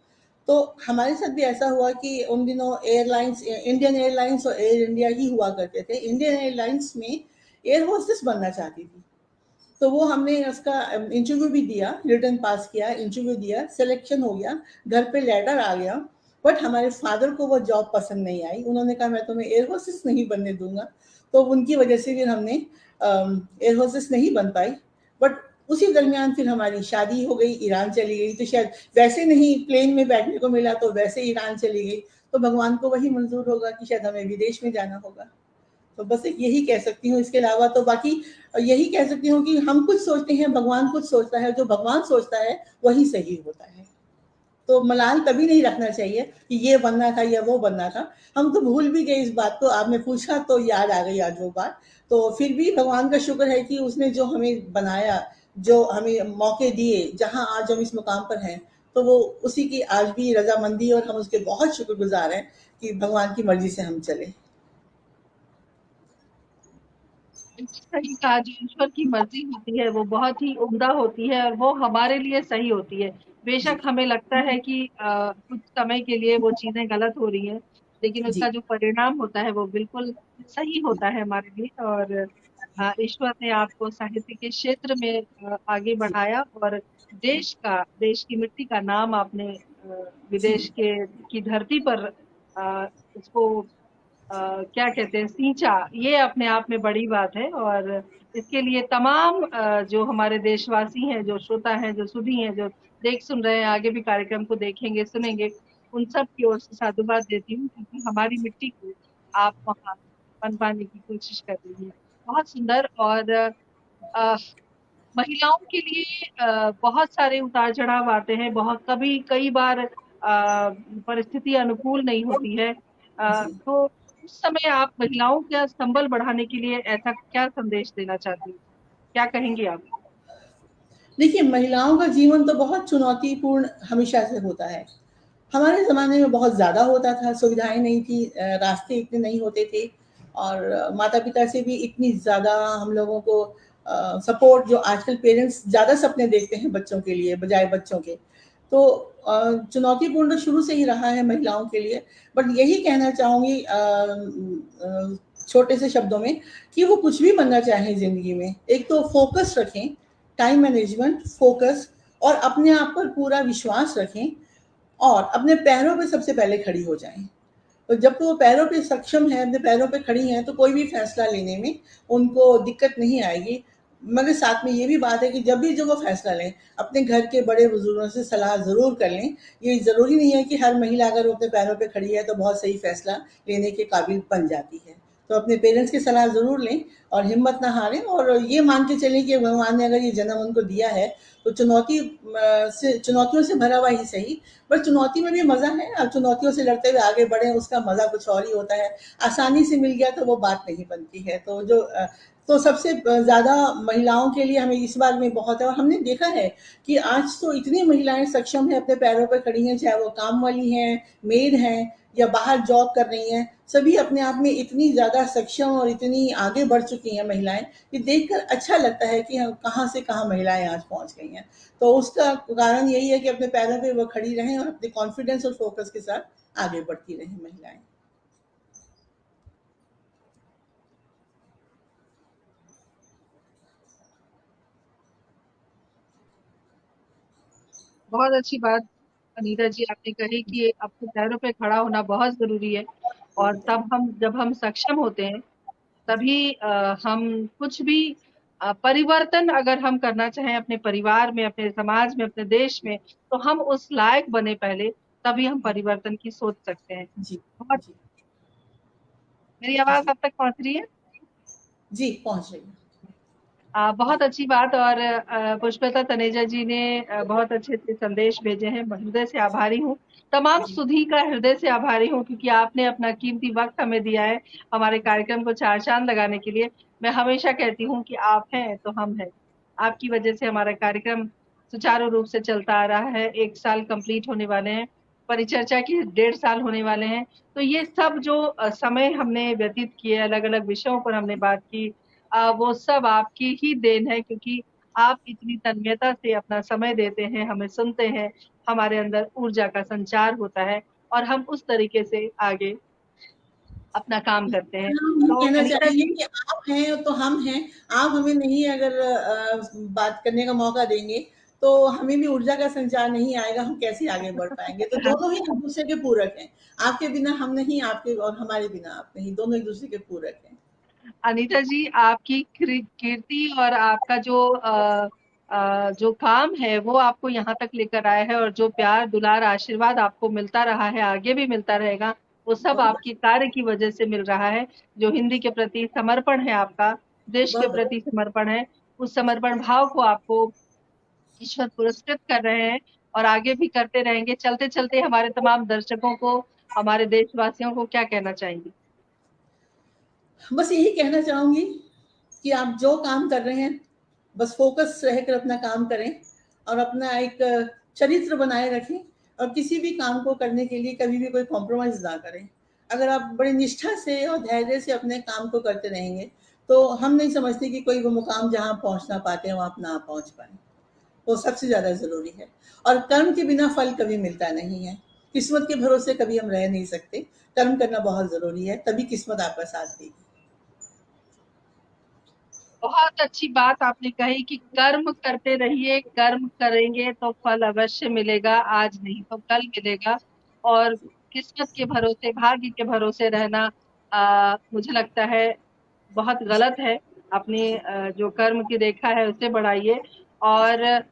तो हमारे साथ भी ऐसा हुआ कि उन दिनों एयरलाइंस, इंडियन एयरलाइंस और एयर इंडिया ही हुआ करते थे। इंडियन एयरलाइंस में एयर होस्टेस बनना चाहती थी, तो वो हमने उसका इंटरव्यू भी दिया, रिटर्न पास किया, इंटरव्यू दिया, सिलेक्शन हो गया, घर पे लेटर आ गया। बट हमारे फादर को वो जॉब पसंद नहीं आई, उन्होंने कहा मैं तुम्हें एयर होस्टेस नहीं बनने दूंगा। तो उनकी वजह से फिर हमने एयर होस्टेस नहीं बन पाई। बट उसी दरमियान फिर हमारी शादी हो गई, ईरान चली गई, तो शायद वैसे नहीं प्लेन में बैठने को मिला, तो वैसे ईरान चली गई। तो भगवान को वही मंजूर होगा कि शायद हमें विदेश में जाना होगा। तो बस एक यही कह सकती हूँ, इसके अलावा तो बाकी यही कह सकती हूँ कि हम कुछ सोचते हैं, भगवान कुछ सोचता है, जो भगवान सोचता है वही सही होता है। तो मलाल कभी नहीं रखना चाहिए कि ये बनना था या वो बनना था। हम तो भूल भी गए इस बात को, आपने पूछा तो याद आ गई आज वो बात। तो फिर भी भगवान का शुक्र है कि उसने जो हमें बनाया, जो हमें मौके दिए, जहाँ आज हम इस मुकाम पर हैं, तो वो उसी की आज भी रजामंदी, और हम उसके बहुत शुक्रगुजार हैं कि भगवान की मर्जी से हम चले। सही कहा। जो ईश्वर की मर्ज़ी होती है, वो बहुत ही उम्दा होती है, और वो हमारे लिए सही होती है। जी बेशक हमें लगता है कि कुछ समय के लिए वो चीज़ें गलत हो रही हैं, लेकिन जी उसका जो परिणाम होता है, वो बिल्कुल सही होता है हमारे लिए। और ईश्वर ने आपको साहित्य के क्षेत्र में आगे जी बढ़ाया, और देश की मिट्टी का नाम आपने जी विदेश के की धरती पर उसको क्या कहते हैं, सींचा, ये अपने आप में बड़ी बात है। और इसके लिए तमाम जो हमारे देशवासी हैं, जो श्रोता हैं, जो सुधी हैं, जो देख सुन रहे हैं, आगे भी कार्यक्रम को देखेंगे सुनेंगे, उन सब की ओर से साधुवाद देती हूँ, क्योंकि हमारी मिट्टी को आप वहाँ मनवाने की कोशिश कर रही हैं। बहुत सुंदर। और अ, महिलाओं के लिए बहुत सारे उतार-चढ़ाव आते हैं, बहुत कभी कई बार परिस्थिति अनुकूल नहीं होती है। जी। तो उस समय आप महिलाओं का संबल बढ़ाने के लिए ऐसा क्या संदेश देना चाहती हैं? क्या कहेंगी आप? देखिए, महिलाओं का जीवन तो बहुत चुनौतीपूर्ण हमेशा से होता है। हमारे ज़माने में बहुत ज़्यादा होता था, सुविधाएँ नहीं थी, रास्ते इतने नहीं होते थे और माता-पिता से भी इतनी ज़्यादा हम लोगों को सपोर्ट जो आजकल पेरेंट्स ज़्यादा सपने देखते हैं बच्चों के लिए, बजाए बच्चों के। तो चुनौतीपूर्ण तो शुरू से ही रहा है महिलाओं के लिए, बट यही कहना चाहूँगी छोटे से शब्दों में कि वो कुछ भी बनना चाहें ज़िंदगी में, एक तो फ़ोकस रखें, टाइम मैनेजमेंट, फ़ोकस और अपने आप पर पूरा विश्वास रखें और अपने पैरों पे सबसे पहले खड़ी हो जाएँ। तो जब वो पैरों पे सक्षम हैं, अपने पैरों पे खड़ी हैं, तो कोई भी फैसला लेने में उनको दिक्कत नहीं आएगी। मगर साथ में ये भी बात है कि जब भी जो वो फैसला लें, अपने घर के बड़े-बुज़ुर्गों से सलाह ज़रूर कर लें। ये ज़रूरी नहीं है कि हर महिला अगर वो अपने पैरों पे खड़ी है, तो बहुत सही फैसला लेने के काबिल बन जाती है। तो अपने पेरेंट्स की सलाह ज़रूर लें और हिम्मत ना हारें और ये मान के चलें कि भगवान ने अगर ये जन्म उनको दिया है, तो चुनौतियों से भरा हुआ ही सही, पर चुनौती में भी मज़ा है और चुनौतियों से लड़ते हुए आगे बढ़े उसका मज़ा कुछ और ही होता है। आसानी से मिल गया तो वो बात नहीं बनती है। तो सबसे ज़्यादा महिलाओं के लिए हमें इस बात में बहुत है और हमने देखा है कि आज तो इतनी महिलाएँ सक्षम हैं, अपने पैरों पे खड़ी हैं, चाहे वो काम वाली हैं, मेड हैं या बाहर जॉब कर रही हैं। सभी अपने आप में इतनी ज़्यादा सक्षम और इतनी आगे बढ़ चुकी हैं महिलाएँ, कि देखकर अच्छा लगता है कि कहाँ से कहाँ महिलाएँ आज पहुँच गई हैं। तो उसका कारण यही है कि अपने पैरों पे वो खड़ी रहें और अपने कॉन्फिडेंस और फोकस के साथ आगे बढ़ती रहें महिलाएं। बहुत अच्छी बात अनीता जी आपने कही कि अपने पैरों पे खड़ा होना बहुत ज़रूरी है। और तब हम जब हम सक्षम होते हैं, तभी हम कुछ भी परिवर्तन अगर हम करना चाहें अपने परिवार में, अपने समाज में, अपने देश में, तो हम उस लायक बने पहले, तभी हम परिवर्तन की सोच सकते हैं। जी। बहुत। जी। मेरी आवाज़ जी। अब तक पहुँच रही है? जी पहुंच रही है। जी। बहुत अच्छी बात। और पुष्पलता तनेजा जी ने बहुत अच्छे-अच्छे संदेश भेजे हैं। मैं हृदय से आभारी हूँ। तमाम जी। सुधी का हृदय से आभारी हूँ, क्योंकि आपने अपना कीमती वक़्त हमें दिया है, हमारे कार्यक्रम को चार चाँद लगाने के लिए। मैं हमेशा कहती हूँ कि आप हैं तो हम हैं। आपकी वजह से हमारा कार्यक्रम सुचारू रूप से चलता आ रहा है। 1 साल कंप्लीट होने वाले हैं। परिचर्चा के 1.5 साल होने वाले हैं। तो ये सब जो समय हमने व्यतीत किए, अलग-अलग विषयों पर हमने बात की, वो सब आपकी ही देन है, क्योंकि आप इतनी तन्मयता से अपना समय देते हैं, हमें सुनते हैं, हमारे अंदर ऊर्जा का संचार होता है और हम उस तरीके से आगे अपना काम करते हैं। हम ये तो कहना अनीता चाहेंगे जी, कि आप हैं तो हम हैं। आप हमें नहीं अगर बात करने का मौका देंगे, तो हमें भी ऊर्जा का संचार नहीं आएगा, हम कैसे आगे बढ़ पाएँगे? तो दोनों ही एक-दूसरे के पूरक हैं। आपके बिना हम नहीं, आपके और हमारे बिना आप नहीं, दोनों एक-दूसरे के पूरक हैं। अनीता जी, आपकी कीर्ति और आपका जो काम है, वो आपको यहाँ तक लेकर आया है, और जो प्यार, दुलार, आशीर्वाद आपको मिलता रहा है, आगे भी मिलता रहेगा, वो सब बहुत आपके कार्य की वजह से मिल रहा है। जो हिंदी के प्रति समर्पण है आपका, देश के बहुत प्रति समर्पण है, उस समर्पण भाव को आपको ईश्वर पुरस्कृत कर रहे हैं और आगे भी करते रहेंगे। चलते-चलते हमारे तमाम दर्शकों को, हमारे देशवासियों को क्या कहना चाहेंगी? बस यही कहना चाहूँगी कि आप जो काम कर रहे हैं, बस फ़ोकस रहकर अपना काम करें और अपना एक चरित्र बनाए रखें और किसी भी काम को करने के लिए कभी भी कोई कॉम्प्रोमाइज़ ना करें। अगर आप बड़ी निष्ठा से और धैर्य से अपने काम को करते रहेंगे, तो हम नहीं समझते कि कोई वो मुकाम जहाँ पहुँचना पाते हैं, वहाँ आप ना पहुँच पाएँ। वो सबसे ज़्यादा ज़रूरी है और कर्म के बिना फल कभी मिलता नहीं है। किस्मत के भरोसे कभी हम रह नहीं सकते। कर्म करना बहुत ज़रूरी है, तभी किस्मत आपका साथ देगी। बहुत अच्छी बात आपने कही कि कर्म करते रहिए, कर्म करेंगे तो फल अवश्य मिलेगा, आज नहीं तो कल मिलेगा। और किस्मत के भरोसे, भाग्य के भरोसे रहना मुझे लगता है बहुत गलत है। अपनी जो कर्म की रेखा है उसे बढ़ाइए। और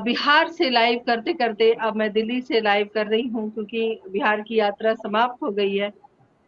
बिहार से लाइव करते करते अब मैं दिल्ली से लाइव कर रही हूँ, क्योंकि बिहार की यात्रा समाप्त हो गई है।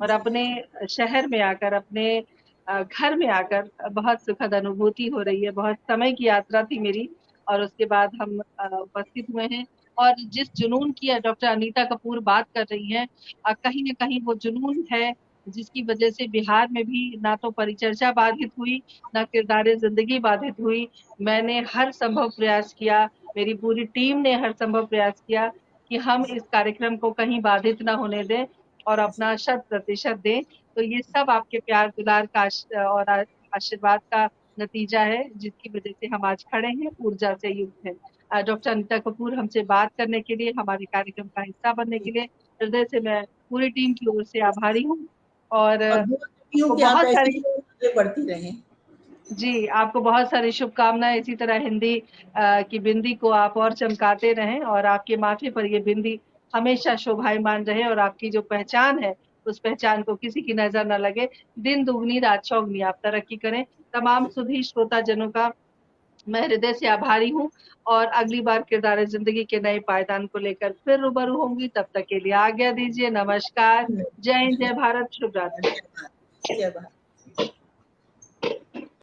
और अपने शहर में आकर, अपने घर में आकर बहुत सुखद अनुभूति हो रही है। बहुत समय की यात्रा थी मेरी, और उसके बाद हम उपस्थित हुए हैं। और जिस जुनून की डॉक्टर अनीता कपूर बात कर रही हैं, कहीं न कहीं वो जुनून है जिसकी वजह से बिहार में भी ना तो परिचर्चा बाधित हुई, ना किरदारे ज़िंदगी बाधित हुई। मैंने हर संभव प्रयास किया, मेरी पूरी टीम ने हर संभव प्रयास किया कि हम इस कार्यक्रम को कहीं बाधित ना होने दें और अपना 100% दें। तो ये सब आपके प्यार दुलार का और आशीर्वाद का नतीजा है, जिसकी वजह से हम आज खड़े हैं, ऊर्जा से युक्त हैं। डॉक्टर अनीता कपूर, हमसे बात करने के लिए, हमारे कार्यक्रम का हिस्सा बनने के लिए हृदय से मैं पूरी टीम की ओर से आभारी हूँ। और और दुआ करती हूँ आपको कि आप बहुत ऐसे सारी ही आगे बढ़ती रहें। जी, आपको बहुत सारी शुभकामनाएँ। इसी तरह हिंदी की बिंदी को आप और चमकाते रहें, और आपके माथे पर ये बिंदी हमेशा शोभायमान रहे, और आपकी जो पहचान है, उस पहचान को किसी की नज़र ना लगे। दिन दुगनी रात चौगनी आप तरक्की करें। तमाम सुधी श्रोताजनों का मैं हृदय से आभारी हूँ, और अगली बार किरदार ज़िंदगी के नए पायदान को लेकर फिर रूबरू होंगी। तब तक के लिए आज्ञा दीजिए। नमस्कार। जय हिंद, जय भारत, शुभ रात्रि। धन्यवाद। जय भारत।